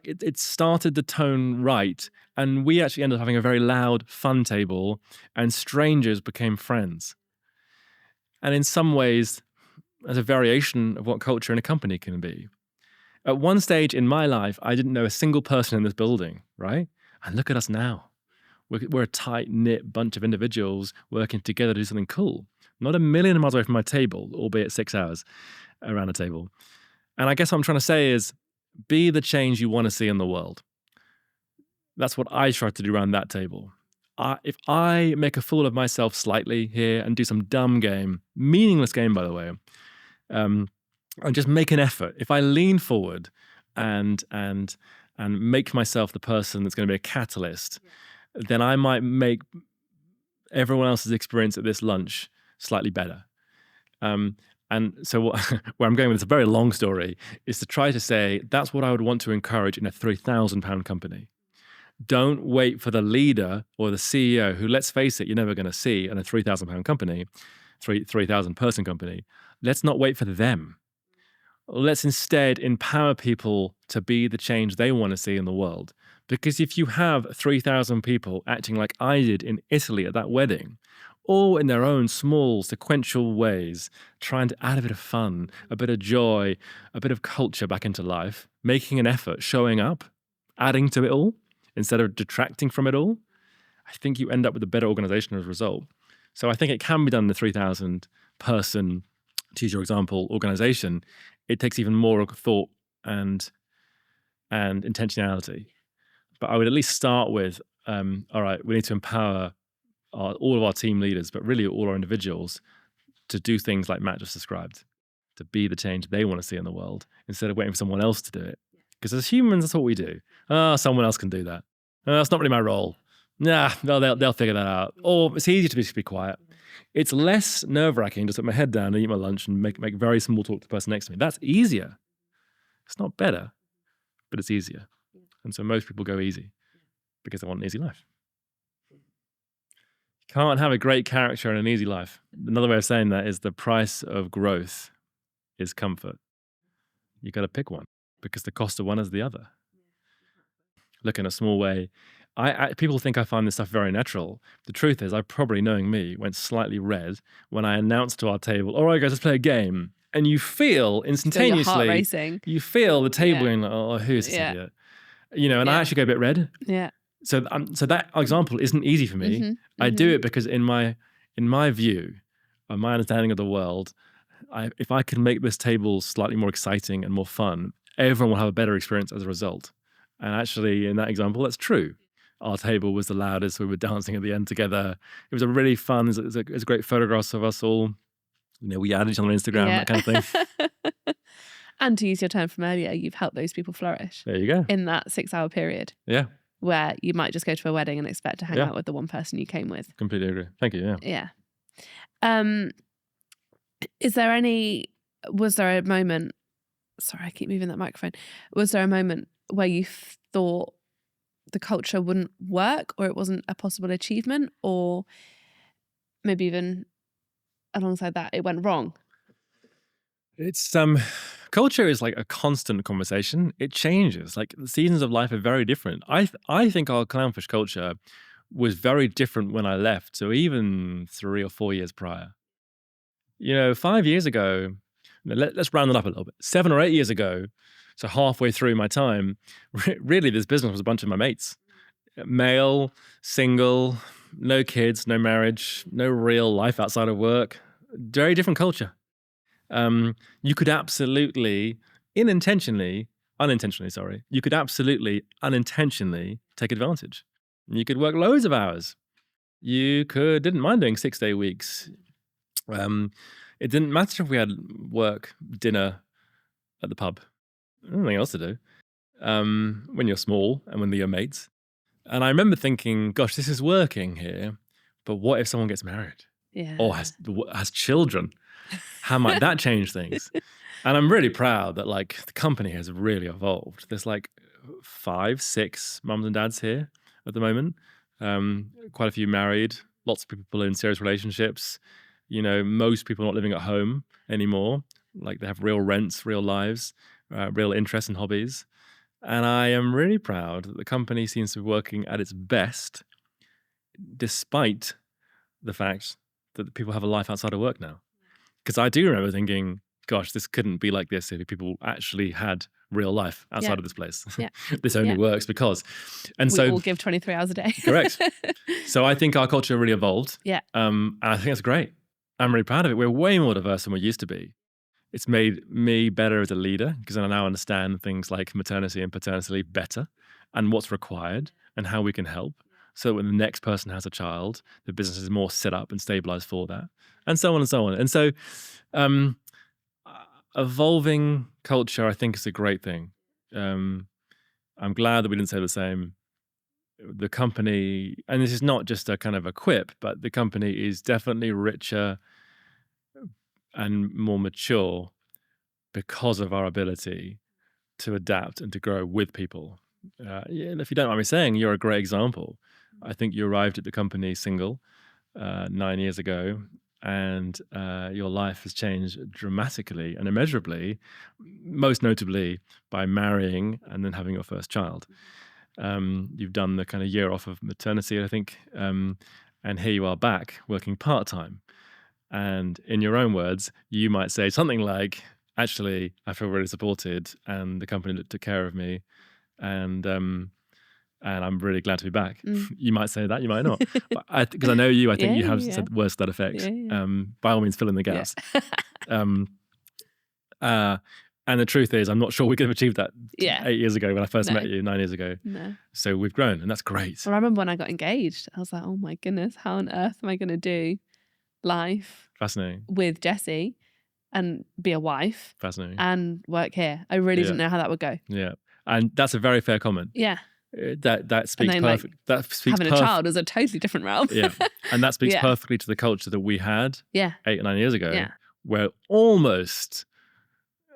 it started the tone right. And we actually ended up having a very loud, fun table, and strangers became friends. And in some ways, as a variation of what culture in a company can be. At one stage in my life, I didn't know a single person in this building, right? And look at us now. We're a tight-knit bunch of individuals working together to do something cool. Not a million miles away from my table, albeit 6 hours around a table. And I guess what I'm trying to say is, be the change you want to see in the world. That's what I try to do around that table. If I make a fool of myself slightly here and do some dumb game, meaningless game, by the way, and just make an effort. If I lean forward and make myself the person that's going to be a catalyst, then I might make everyone else's experience at this lunch slightly better. And so where I'm going with this, a very long story, is to try to say that's what I would want to encourage in a £3,000 company. Don't wait for the leader or the CEO, who, let's face it, you're never going to see in a £3,000 company, 3,000 person company. Let's not wait for them. Let's instead empower people to be the change they want to see in the world. Because if you have 3,000 people acting like I did in Italy at that wedding, all in their own small, sequential ways, trying to add a bit of fun, a bit of joy, a bit of culture back into life, making an effort, showing up, adding to it all, instead of detracting from it all, I think you end up with a better organization as a result. So I think it can be done in the 3,000 person, to use your example, organization. It takes even more thought and intentionality. But I would at least start with, all right, we need to empower all of our team leaders, but really all our individuals, to do things like Matt just described, to be the change they want to see in the world, instead of waiting for someone else to do it. Because as humans, that's what we do. Oh, someone else can do that. Oh, that's not really my role. Nah, they'll figure that out. Or it's easier to be quiet. It's less nerve-wracking to put my head down and eat my lunch and make very small talk to the person next to me. That's easier. It's not better, but it's easier. And so most people go easy because they want an easy life. You can't have a great character and an easy life. Another way of saying that is the price of growth is comfort. You got to pick one because the cost of one is the other. Look, in a small way, people think I find this stuff very natural. The truth is, I probably, knowing me, went slightly red when I announced to our table, all right, guys, let's play a game. And you feel instantaneously, your heart racing. You feel the table going, oh, who's this idiot? And I actually go a bit red. Yeah. So that example isn't easy for me. Mm-hmm, I do it because in my view, my understanding of the world, if I can make this table slightly more exciting and more fun, everyone will have a better experience as a result. And actually, in that example, that's true. Our table was the loudest. We were dancing at the end together. It was a really fun. It was a great photographs of us all. We added each other on Instagram, that kind of thing. And to use your term from earlier, you've helped those people flourish. There you go. In that 6-hour period. Yeah. Where you might just go to a wedding and expect to hang out with the one person you came with. Completely agree. Thank you. Yeah. Was there a moment, sorry, I keep moving that microphone. Was there a moment where you thought the culture wouldn't work, or it wasn't a possible achievement, or maybe even alongside that, it went wrong? It's culture is like a constant conversation. It changes. Like the seasons of life are very different. I think our Clownfish culture was very different when I left. So even 3 or 4 years prior, 5 years ago, let's round it up a little bit. 7 or 8 years ago, so halfway through my time, really this business was a bunch of my mates, male, single, no kids, no marriage, no real life outside of work. Very different culture. You could absolutely, unintentionally, you could absolutely unintentionally take advantage. You could work loads of hours. You didn't mind doing 6-day weeks. It didn't matter if we had work, dinner at the pub. Nothing else to do. When you're small and when they're your mates. And I remember thinking, gosh, this is working here, but what if someone gets married? Yeah. Or has children? How might that change things? And I'm really proud that like the company has really evolved. There's like 5, 6 mums and dads here at the moment. Quite a few married, lots of people in serious relationships. You know, most people not living at home anymore. Like they have real rents, real lives, real interests and hobbies. And I am really proud that the company seems to be working at its best, despite the fact that people have a life outside of work now. Because I do remember thinking, gosh, this couldn't be like this if people actually had real life outside of this place. Yeah. This only works because. And we all give 23 hours a day. Correct. So I think our culture really evolved. Yeah. And I think that's great. I'm really proud of it. We're way more diverse than we used to be. It's made me better as a leader because I now understand things like maternity and paternity leave better and what's required and how we can help. So when the next person has a child, the business is more set up and stabilized for that, and so on and so on. And so evolving culture, I think, is a great thing. I'm glad that we didn't say the same. The company, and this is not just a kind of a quip, but the company is definitely richer and more mature because of our ability to adapt and to grow with people. If you don't mind me saying, you're a great example. I think you arrived at the company single 9 years ago, and your life has changed dramatically and immeasurably, most notably by marrying and then having your first child. You've done the kind of year off of maternity, I think, and here you are back working part-time. And in your own words, you might say something like, actually, I feel really supported and the company took care of me, and I'm really glad to be back. You might say that, you might not. But because I know you, I think you have said words to that effect. By all means, fill in the gaps. And the truth is, I'm not sure we could have achieved that 8 years ago when I first met you, 9 years ago. No. So we've grown, and that's great. Well, I remember when I got engaged, I was like, oh my goodness, how on earth am I going to do life Fascinating. with Jessie and be a wife Fascinating. and work here? I really didn't know how that would go. Yeah. And that's a very fair comment. Yeah. That speaks perfect. That speaks having a child is a totally different realm. Yeah. And that speaks perfectly to the culture that we had 8 or 9 years ago, where almost,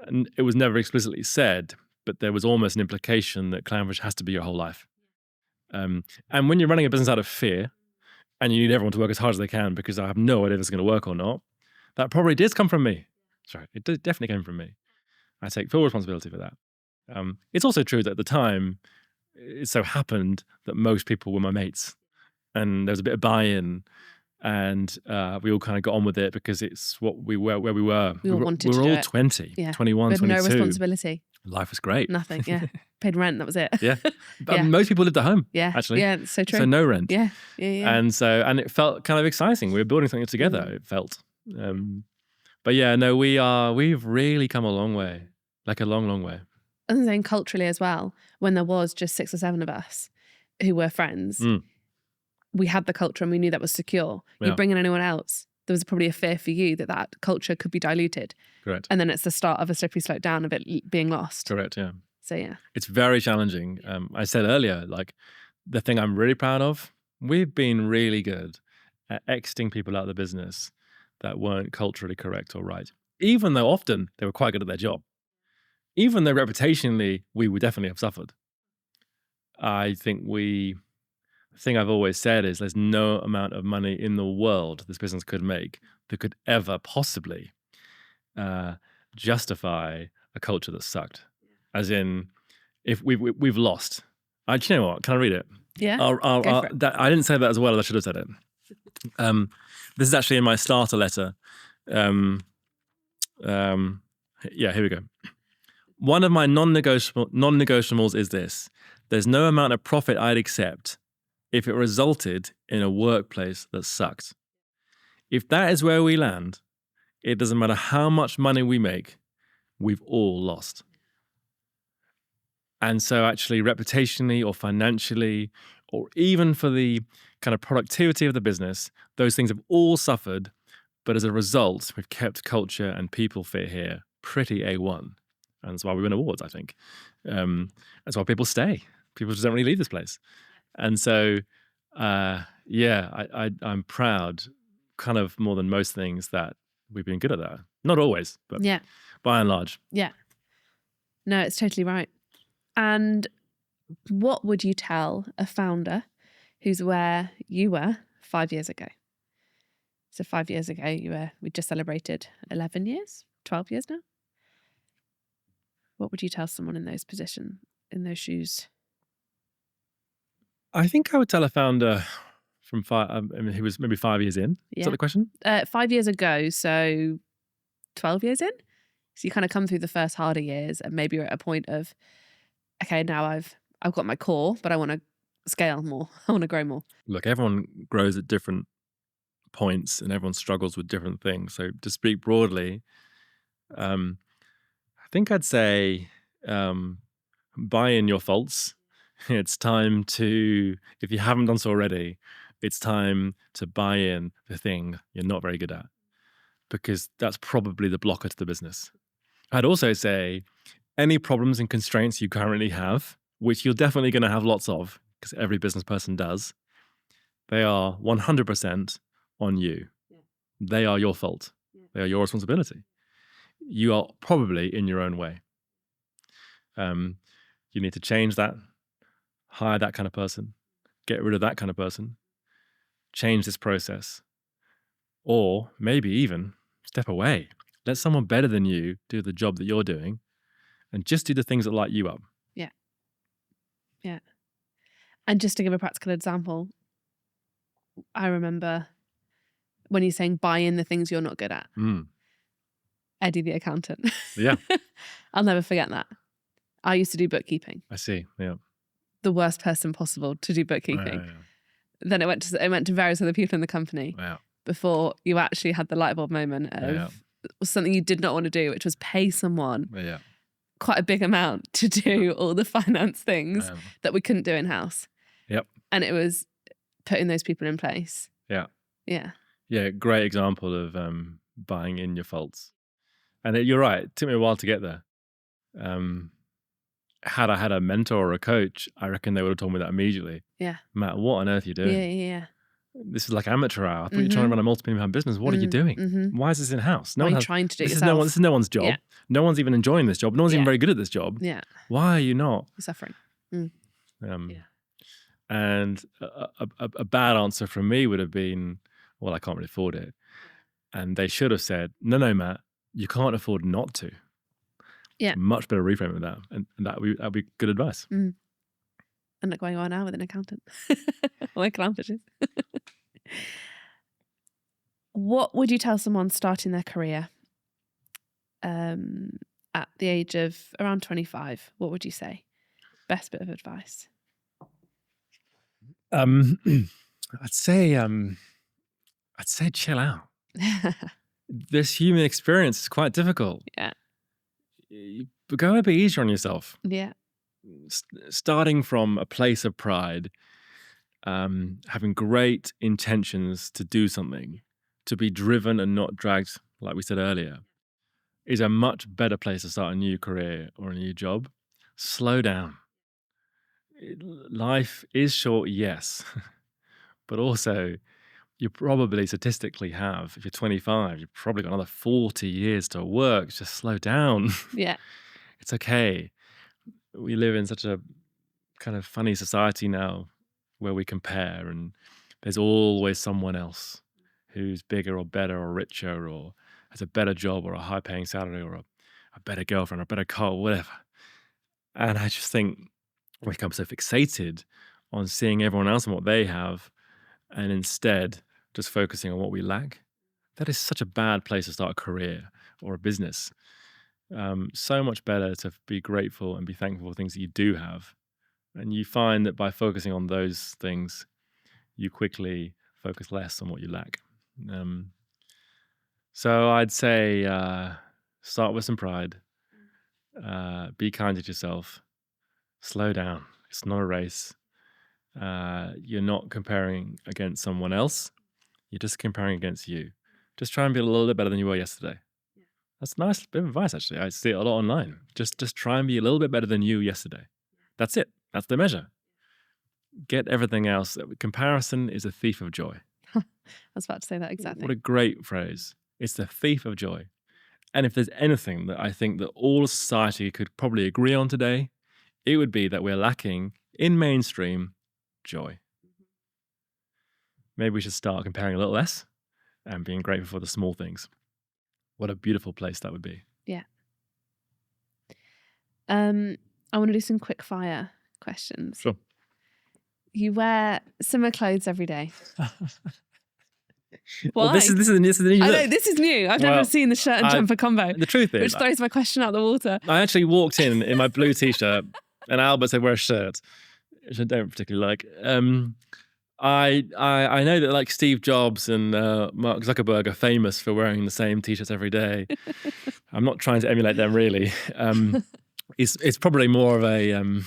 and it was never explicitly said, but there was almost an implication that Clownfish has to be your whole life. And when you're running a business out of fear, and you need everyone to work as hard as they can because I have no idea if it's going to work or not, that probably did come from me. Sorry, it definitely came from me. I take full responsibility for that. It's also true that at the time, it so happened that most people were my mates, and there was a bit of buy-in, and we all kind of got on with it because it's what we were, where we were. We were all 20, 21, we had 22. no responsibility. Life was great. Nothing, paid rent, that was it. But most people lived at home, actually. Yeah, it's so true. So no rent. Yeah. And it felt kind of exciting. We were building something together, it felt. But yeah, no, we've really come a long way, like a long, long way. And then culturally as well, when there was just 6 or 7 of us who were friends, we had the culture and we knew that was secure. You bring in anyone else, there was probably a fear for you that culture could be diluted. Correct. And then it's the start of a slippery slope down of it being lost. Correct, yeah. So yeah. It's very challenging. I said earlier, like the thing I'm really proud of, we've been really good at exiting people out of the business that weren't culturally correct or right, even though often they were quite good at their job. Even though reputationally we would definitely have suffered. I think the thing I've always said is there's no amount of money in the world this business could make that could ever possibly justify a culture that sucked. As in, if we've lost. Do you know what? Can I read it? Yeah. I didn't say that as well as I should have said it. This is actually in my starter letter. Here we go. One of my non-negotiables is this. There's no amount of profit I'd accept if it resulted in a workplace that sucked. If that is where we land, it doesn't matter how much money we make, we've all lost. And so actually reputationally or financially, or even for the kind of productivity of the business, those things have all suffered. But as a result, we've kept culture and people fit here pretty A1. And that's why we win awards, I think. That's why people stay. People just don't really leave this place. And so, I'm proud, kind of more than most things, that we've been good at that. Not always, but by and large. Yeah. No, it's totally right. And what would you tell a founder who's where you were 5 years ago? So 5 years ago, we just celebrated 11 years, 12 years now. What would you tell someone in those positions, in those shoes? I think I would tell a founder from who was maybe 5 years in. Is that the question? 5 years ago, so 12 years in. So you kind of come through the first harder years, and maybe you're at a point of, okay, now I've got my core, but I want to scale more. I want to grow more. Look, everyone grows at different points, and everyone struggles with different things. So to speak broadly, I think I'd say buy in your faults. It's time to, if you haven't done so already, it's time to buy in the thing you're not very good at, because that's probably the blocker to the business. I'd also say any problems and constraints you currently have, which you're definitely going to have lots of, because every business person does, they are 100% on you. Yeah. They are your fault. Yeah. They are your responsibility. You are probably in your own way. You need to change that, hire that kind of person, get rid of that kind of person, change this process, or maybe even step away. Let someone better than you do the job that you're doing, and just do the things that light you up. Yeah. Yeah. And just to give a practical example, I remember when you're saying buy in the things you're not good at. Eddie the accountant. Yeah. I'll never forget that. I used to do bookkeeping. I see. Yeah. The worst person possible to do bookkeeping. Then it went to various other people in the company. Wow. Before you actually had the light bulb moment of something you did not want to do, which was pay someone quite a big amount to do all the finance things that we couldn't do in-house. Yep. And it was putting those people in place. Yeah. Yeah. Yeah, great example of buying in your faults. And you're right, it took me a while to get there. Had I had a mentor or a coach, I reckon they would have told me that immediately. Yeah. Matt, what on earth are you doing? Yeah. This is like amateur hour. I thought you're trying to run a multi-million pound business. What are you doing? Why is this in-house? Why are you trying to do it this yourself? This is no one's job. Yeah. No one's even enjoying this job. No one's even very good at this job. Yeah. Why are you not? You're suffering. And a bad answer from me would have been, well, I can't really afford it. And they should have said, no, Matt, you can't afford not to. Yeah. Much better reframe of that. And that'd be good advice. And look where you are now with an accountant. Or clownfishes. What would you tell someone starting their career at the age of around 25? What would you say? Best bit of advice. I'd say chill out. This human experience is quite difficult. Yeah. But go a bit easier on yourself. Yeah. Starting from a place of pride, having great intentions to do something, to be driven and not dragged, like we said earlier, is a much better place to start a new career or a new job. Slow down. Life is short, yes, but also you probably statistically have, if you're 25, you've probably got another 40 years to work. Just slow down. Yeah. It's okay. We live in such a kind of funny society now where we compare, and there's always someone else who's bigger or better or richer or has a better job or a high paying salary or a better girlfriend or a better car or whatever. And I just think we become so fixated on seeing everyone else and what they have, and instead just focusing on what we lack. That is such a bad place to start a career or a business. So much better to be grateful and be thankful for things that you do have. And you find that by focusing on those things, you quickly focus less on what you lack. So I'd say start with some pride. Be kind to yourself. Slow down. It's not a race. You're not comparing against someone else. You're just comparing against you. Just try and be a little bit better than you were yesterday. That's a nice bit of advice, actually. I see it a lot online. Just try and be a little bit better than you yesterday. That's it. That's the measure. Get everything else. Comparison is a thief of joy. I was about to say that exactly. What a great phrase. It's the thief of joy. And if there's anything that I think that all society could probably agree on today, it would be that we're lacking in mainstream joy. Maybe we should start comparing a little less and being grateful for the small things. What a beautiful place that would be. Yeah. I want to do some quick fire questions. Sure. You wear similar clothes every day. Why? Well, this is the new look. I know, this is new. I've never seen the shirt and jumper combo. The truth is, which throws my question out the water. I actually walked in my blue t-shirt, and Albert said, wear a shirt, which I don't particularly like. I know that like Steve Jobs and Mark Zuckerberg are famous for wearing the same t-shirts every day. I'm not trying to emulate them really. It's probably more of a.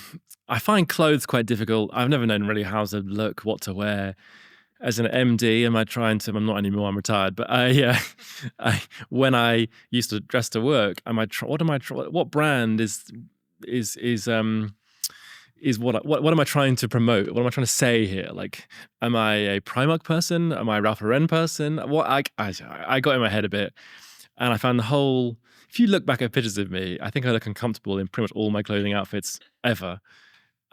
I find clothes quite difficult. I've never known really how to look, what to wear. As an MD, I'm not anymore, I'm retired, but when I used to dress to work, what brand is what am I trying to promote? What am I trying to say here? Like, am I a Primark person? Am I a Ralph Lauren person? I got in my head a bit, and I found if you look back at pictures of me, I think I look uncomfortable in pretty much all my clothing outfits ever.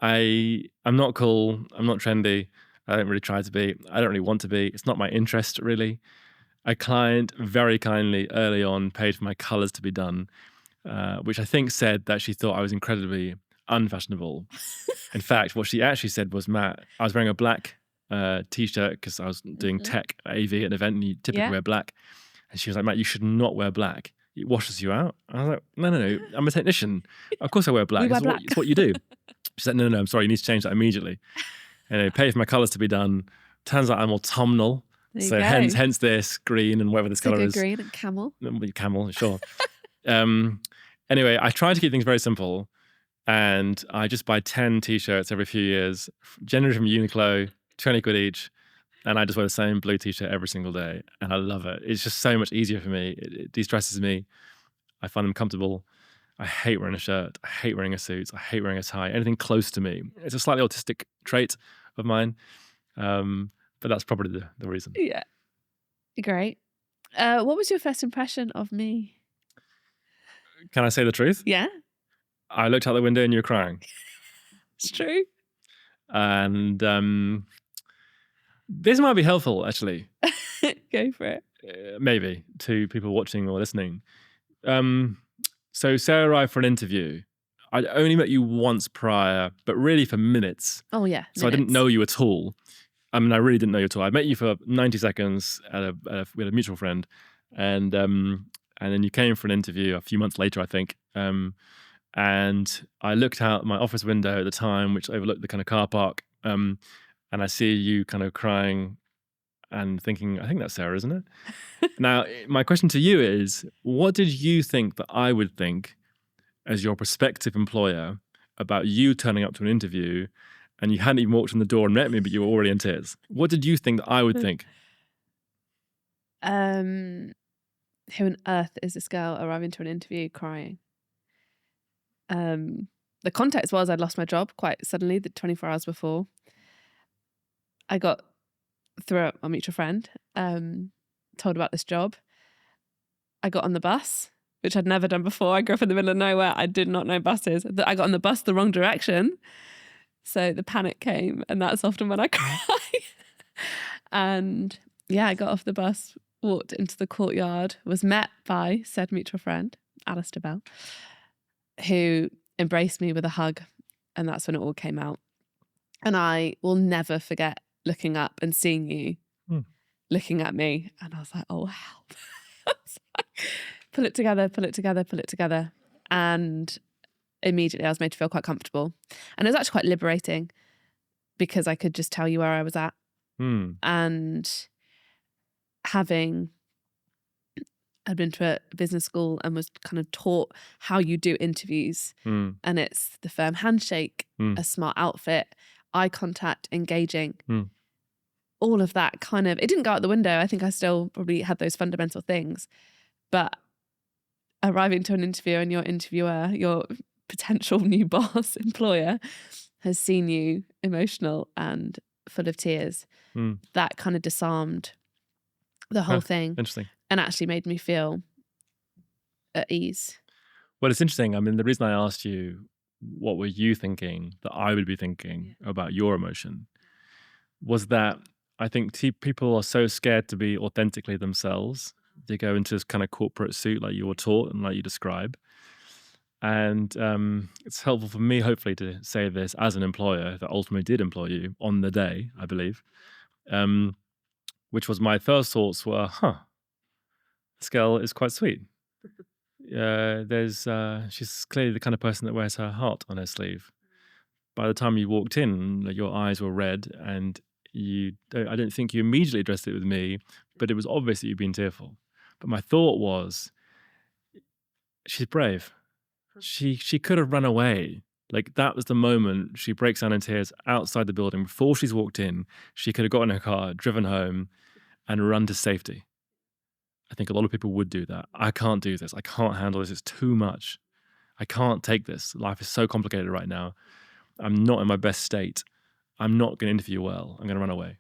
I'm not cool. I'm not trendy. I don't really try to be. I don't really want to be. It's not my interest, really. A client very kindly early on paid for my colours to be done, which I think said that she thought I was incredibly unfashionable. In fact, what she actually said was, Matt, I was wearing a black t-shirt because I was doing tech AV at an event and you typically wear black. And she was like, Matt, you should not wear black. It washes you out. I was like, no, I'm a technician. Of course I wear black. It's what you do. She said, no, I'm sorry, you need to change that immediately. And they paid for my colours to be done. Turns out I'm autumnal. So hence this green and whatever this colour is. Green and camel. Camel, sure. Anyway, I try to keep things very simple. And I just buy 10 t-shirts every few years, generally from Uniqlo, 20 quid each. And I just wear the same blue t-shirt every single day. And I love it. It's just so much easier for me. It de-stresses me. I find them comfortable. I hate wearing a shirt. I hate wearing a suit. I hate wearing a tie. Anything close to me. It's a slightly autistic trait of mine. But that's probably the reason. Yeah. Great. What was your first impression of me? Can I say the truth? Yeah. I looked out the window and you were crying. It's true. And this might be helpful, actually. Go for it. Maybe to people watching or listening. So Sarah arrived for an interview. I'd only met you once prior, but really for minutes. Oh, yeah. So I didn't know you at all. I mean, I really didn't know you at all. I met you for 90 seconds with a mutual friend. And then you came for an interview a few months later, I think. And I looked out my office window at the time, which overlooked the kind of car park. And I see you kind of crying and thinking, I think that's Sarah, isn't it? Now, my question to you is, what did you think that I would think as your prospective employer about you turning up to an interview and you hadn't even walked in the door and met me, but you were already in tears? What did you think that I would think? Who on earth is this girl arriving to an interview crying? The context was I'd lost my job quite suddenly, the 24 hours before. I got through a mutual friend, told about this job. I got on the bus, which I'd never done before. I grew up in the middle of nowhere. I did not know buses. I got on the bus the wrong direction. So the panic came, and that's often when I cry. And yeah, I got off the bus, walked into the courtyard, was met by said mutual friend, Alistair Bell, who embraced me with a hug. And that's when it all came out. And I will never forget looking up and seeing you looking at me. And I was like, oh, help. Pull it together, pull it together, pull it together. And immediately I was made to feel quite comfortable. And it was actually quite liberating because I could just tell you where I was at And having I'd been to a business school and was kind of taught how you do interviews. And it's the firm handshake, a smart outfit, eye contact, engaging. All of that kind of, it didn't go out the window. I think I still probably had those fundamental things. But arriving to an interview and your interviewer, your potential new boss, employer, has seen you emotional and full of tears, that kind of disarmed the whole thing. Interesting. And actually made me feel at ease. Well, it's interesting. I mean, the reason I asked you, what were you thinking that I would be thinking about your emotion, was that I think people are so scared to be authentically themselves. They go into this kind of corporate suit like you were taught and like you describe. And it's helpful for me, hopefully, to say this as an employer that ultimately did employ you on the day, I believe, which was my first thoughts were, this girl is quite sweet. She's clearly the kind of person that wears her heart on her sleeve. By the time you walked in, your eyes were red, and I don't think you immediately addressed it with me, but it was obvious that you'd been tearful. But my thought was, she's brave. She could have run away. Like, that was the moment she breaks down in tears outside the building. Before she's walked in, she could have got in her car, driven home, and run to safety. I think a lot of people would do that. I can't do this. I can't handle this. It's too much. I can't take this. Life is so complicated right now. I'm not in my best state. I'm not going to interview well. I'm going to run away.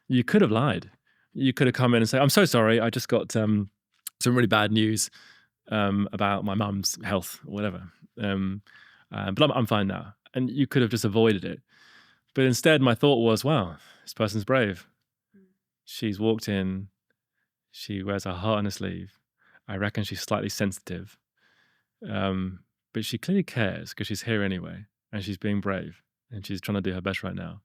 You could have lied. You could have come in and said, I'm so sorry. I just got some really bad news about my mum's health or whatever. But I'm fine now. And you could have just avoided it. But instead, my thought was, wow, this person's brave. She's walked in. She wears her heart on her sleeve. I reckon she's slightly sensitive. But she clearly cares because she's here anyway. And she's being brave. And she's trying to do her best right now.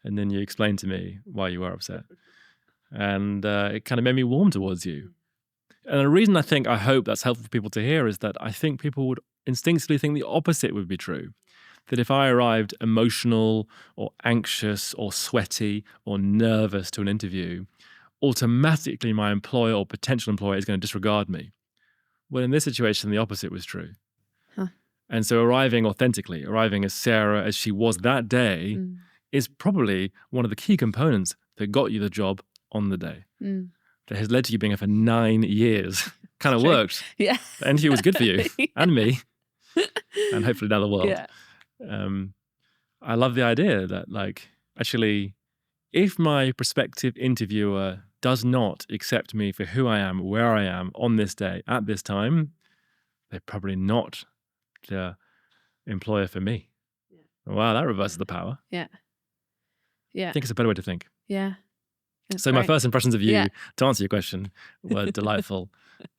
And then you explained to me why you were upset. And it kind of made me warm towards you. And the reason I hope that's helpful for people to hear is that I think people would instinctively think the opposite would be true. That if I arrived emotional or anxious or sweaty or nervous to an interview, automatically my employer or potential employer is going to disregard me. Well, in this situation, the opposite was true. And so arriving authentically, arriving as Sarah as she was that day, is probably one of the key components that got you the job on the day. That has led to you being here for 9 years. Kind of worked. Yeah. The interview was good for you and me, and hopefully now the world. Yeah. I love the idea that, like, actually, if my prospective interviewer does not accept me for who I am, where I am on this day, at this time, they're probably not the employer for me. Yeah. Wow, that reverses the power. Yeah. I think it's a better way to think. Yeah. So my first impressions of you, to answer your question, were delightful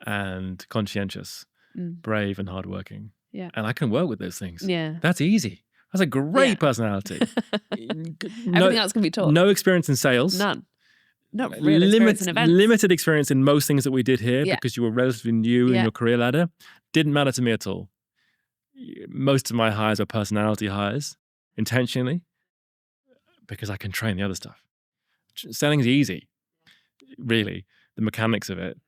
and conscientious, brave and hardworking. Yeah. And I can work with those things. Yeah. That's easy. That's a great personality. Everything else can be taught. No experience in sales. None. Not real experience in events. Limited experience in most things that we did here because you were relatively new in your career ladder. Didn't matter to me at all. Most of my hires are personality hires, intentionally, because I can train the other stuff. Selling's easy, really, the mechanics of it.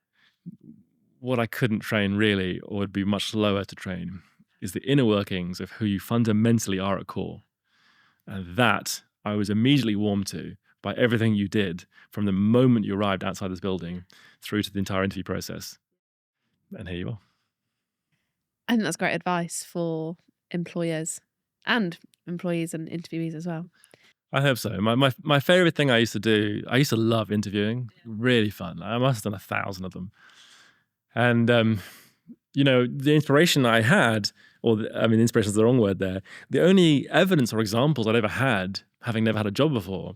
What I couldn't train really, or would be much slower to train, is the inner workings of who you fundamentally are at core. And that I was immediately warmed to by everything you did from the moment you arrived outside this building through to the entire interview process. And here you are. I think that's great advice for employers and employees and interviewees as well. I hope so. My favorite thing I used to do, I used to love interviewing. Really fun. I must have done 1,000 of them. And, the inspiration I had, inspiration is the wrong word there. The only evidence or examples I'd ever had, having never had a job before,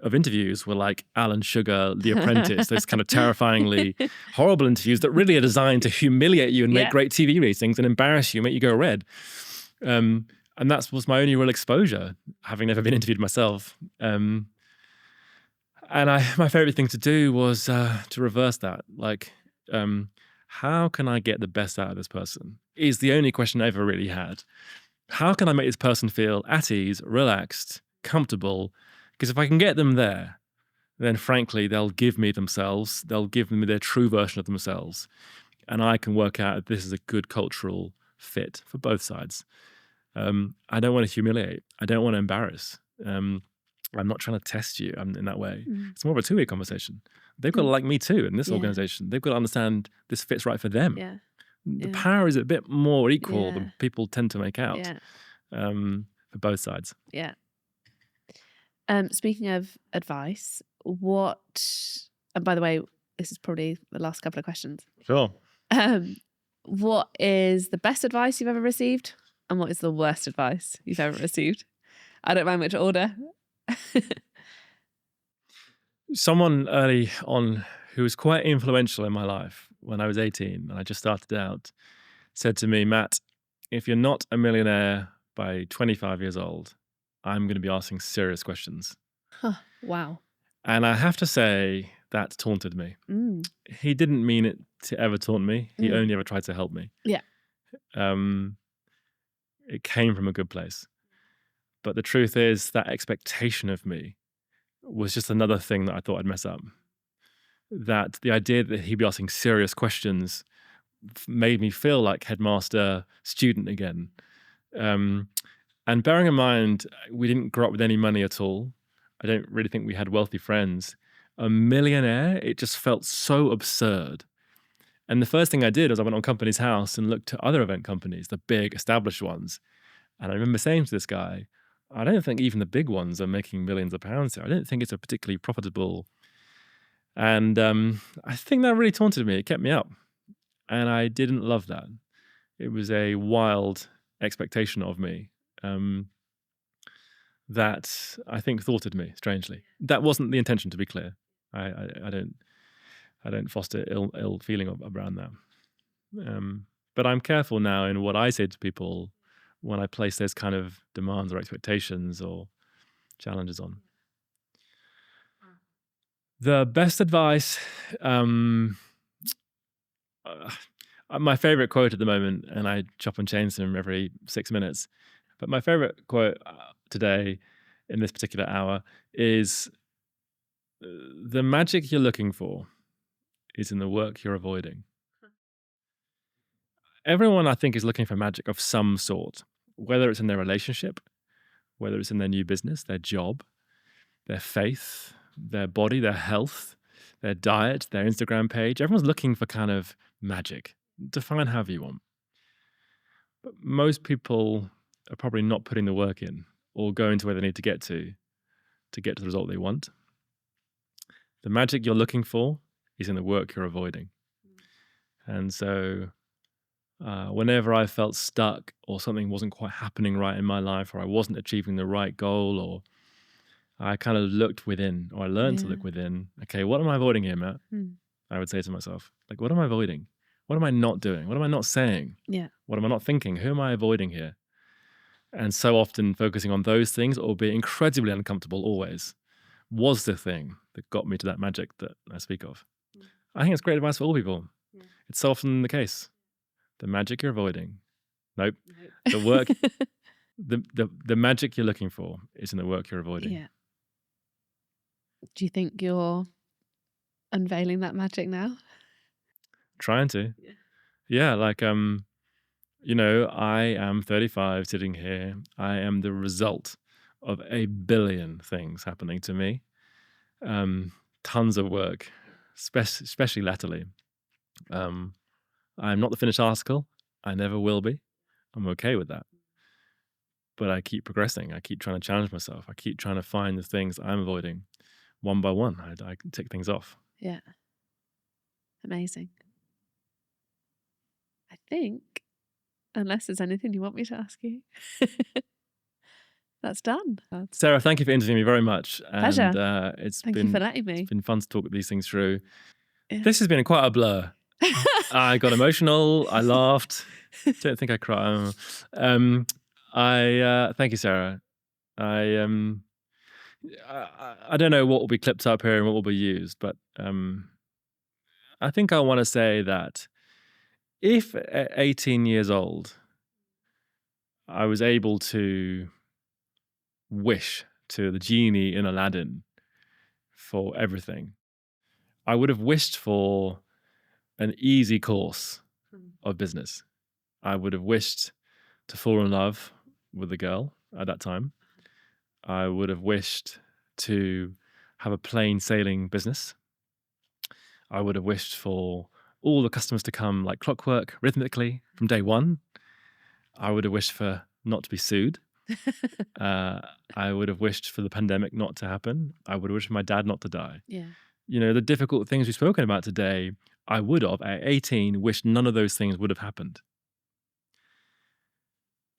of interviews were like Alan Sugar, The Apprentice, those kind of terrifyingly horrible interviews that really are designed to humiliate you and make great TV ratings and embarrass you, make you go red. And that was my only real exposure, having never been interviewed myself. And my favorite thing to do was to reverse that. Like, how can I get the best out of this person? Is the only question I ever really had. How can I make this person feel at ease, relaxed, comfortable, Because if I can get them there, then frankly, they'll give me themselves. They'll give me their true version of themselves. And I can work out if this is a good cultural fit for both sides. I don't want to humiliate. I don't want to embarrass. I'm not trying to test you in that way. It's more of a two-way conversation. They've got to like me too in this organization. They've got to understand this fits right for them. Yeah. The power is a bit more equal than people tend to make out for both sides. Yeah. Speaking of advice, and by the way, this is probably the last couple of questions. Sure. What is the best advice you've ever received? And what is the worst advice you've ever received? I don't mind which order. Someone early on who was quite influential in my life when I was 18 and I just started out said to me, Matt, if you're not a millionaire by 25 years old, I'm going to be asking serious questions. Huh, wow. And I have to say that taunted me. He didn't mean it to ever taunt me. He only ever tried to help me. Yeah. It came from a good place. But the truth is that expectation of me was just another thing that I thought I'd mess up. That the idea that he'd be asking serious questions made me feel like headmaster student again. And bearing in mind, we didn't grow up with any money at all. I don't really think we had wealthy friends. A millionaire, it just felt so absurd. And the first thing I did was I went on Companies House and looked at other event companies, the big established ones. And I remember saying to this guy, I don't think even the big ones are making millions of pounds here. I don't think it's a particularly profitable. And I think that really taunted me. It kept me up. And I didn't love that. It was a wild expectation of me that I think thwarted me, strangely. That wasn't the intention, to be clear. I don't foster ill feeling around that. But I'm careful now in what I say to people when I place those kind of demands or expectations or challenges on. The best advice, my favorite quote at the moment, and I chop and change them every 6 minutes, but my favorite quote today in this particular hour is, the magic you're looking for is in the work you're avoiding. Everyone, I think, is looking for magic of some sort, whether it's in their relationship, whether it's in their new business, their job, their faith, their body, their health, their diet, their Instagram page. Everyone's looking for kind of magic. Define however you want. But most people are probably not putting the work in or going to where they need to get to the result they want. The magic you're looking for is in the work you're avoiding. And so whenever I felt stuck or something wasn't quite happening right in my life or I wasn't achieving the right goal, or I kind of looked within, or I learned to look within. Okay, what am I avoiding here, Matt? I would say to myself, like, what am I avoiding? What am I not doing? What am I not saying? Yeah. What am I not thinking? Who am I avoiding here? And so often focusing on those things, or being incredibly uncomfortable always, was the thing that got me to that magic that I speak of. I think it's great advice for all people. It's so often the case. The magic you're avoiding. Nope. The work, the magic you're looking for is in the work you're avoiding. Yeah. Do you think you're unveiling that magic now? Trying to. Yeah, like, I am 35 sitting here. I am the result of a billion things happening to me. Tons of work, especially latterly. I'm not the finished article. I never will be. I'm okay with that. But I keep progressing. I keep trying to challenge myself. I keep trying to find the things I'm avoiding one by one. I tick things off. Yeah. Amazing. I think, unless there's anything you want me to ask you, that's done. Sarah, thank you for interviewing me very much. Pleasure. And Thank you for letting me. It's been fun to talk these things through. Yeah. This has been quite a blur. I got emotional. I laughed. Don't think I cried. Thank you, Sarah. I don't know what will be clipped up here and what will be used, but I think I want to say that if at 18 years old I was able to wish to the genie in Aladdin for everything. I would have wished for an easy course of business. I would have wished to fall in love with a girl at that time. I would have wished to have a plain sailing business. I would have wished for all the customers to come like clockwork, rhythmically from day one. I would have wished for not to be sued. I would have wished for the pandemic not to happen. I would have wished for my dad not to die. Yeah. You know, the difficult things we've spoken about today, I would have, at 18, wished none of those things would have happened.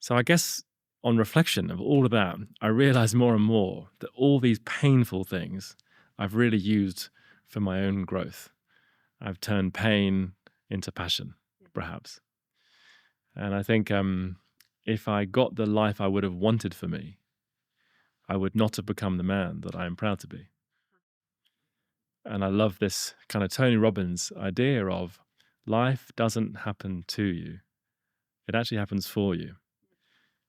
So I guess on reflection of all of that, I realized more and more that all these painful things I've really used for my own growth. I've turned pain into passion, perhaps. And I think if I got the life I would have wanted for me, I would not have become the man that I am proud to be. And I love this kind of Tony Robbins idea of life doesn't happen to you. It actually happens for you.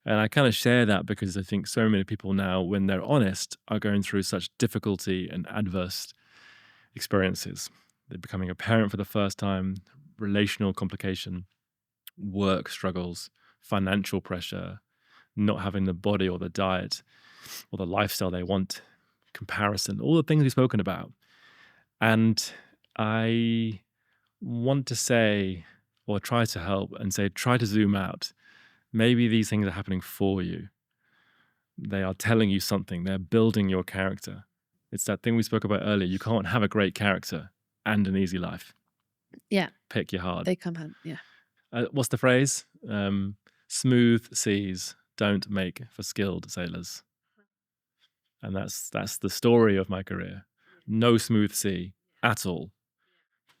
And I kind of share that because I think so many people now, when they're honest, are going through such difficulty and adverse experiences. They're becoming a parent for the first time, relational complication, work struggles, financial pressure, not having the body or the diet or the lifestyle they want, comparison, all the things we've spoken about. And I want to say, or try to help and say, try to zoom out. Maybe these things are happening for you. They are telling you something. They're building your character. It's that thing we spoke about earlier. You can't have a great character and an easy life. Yeah. Pick your hard. They come hand. Yeah. What's the phrase? Smooth seas don't make for skilled sailors. And that's the story of my career. No smooth sea at all.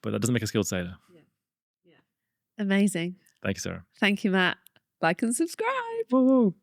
But that doesn't make a skilled sailor. Amazing. Thank you, Sarah. Thank you, Matt. Like and subscribe. Woo.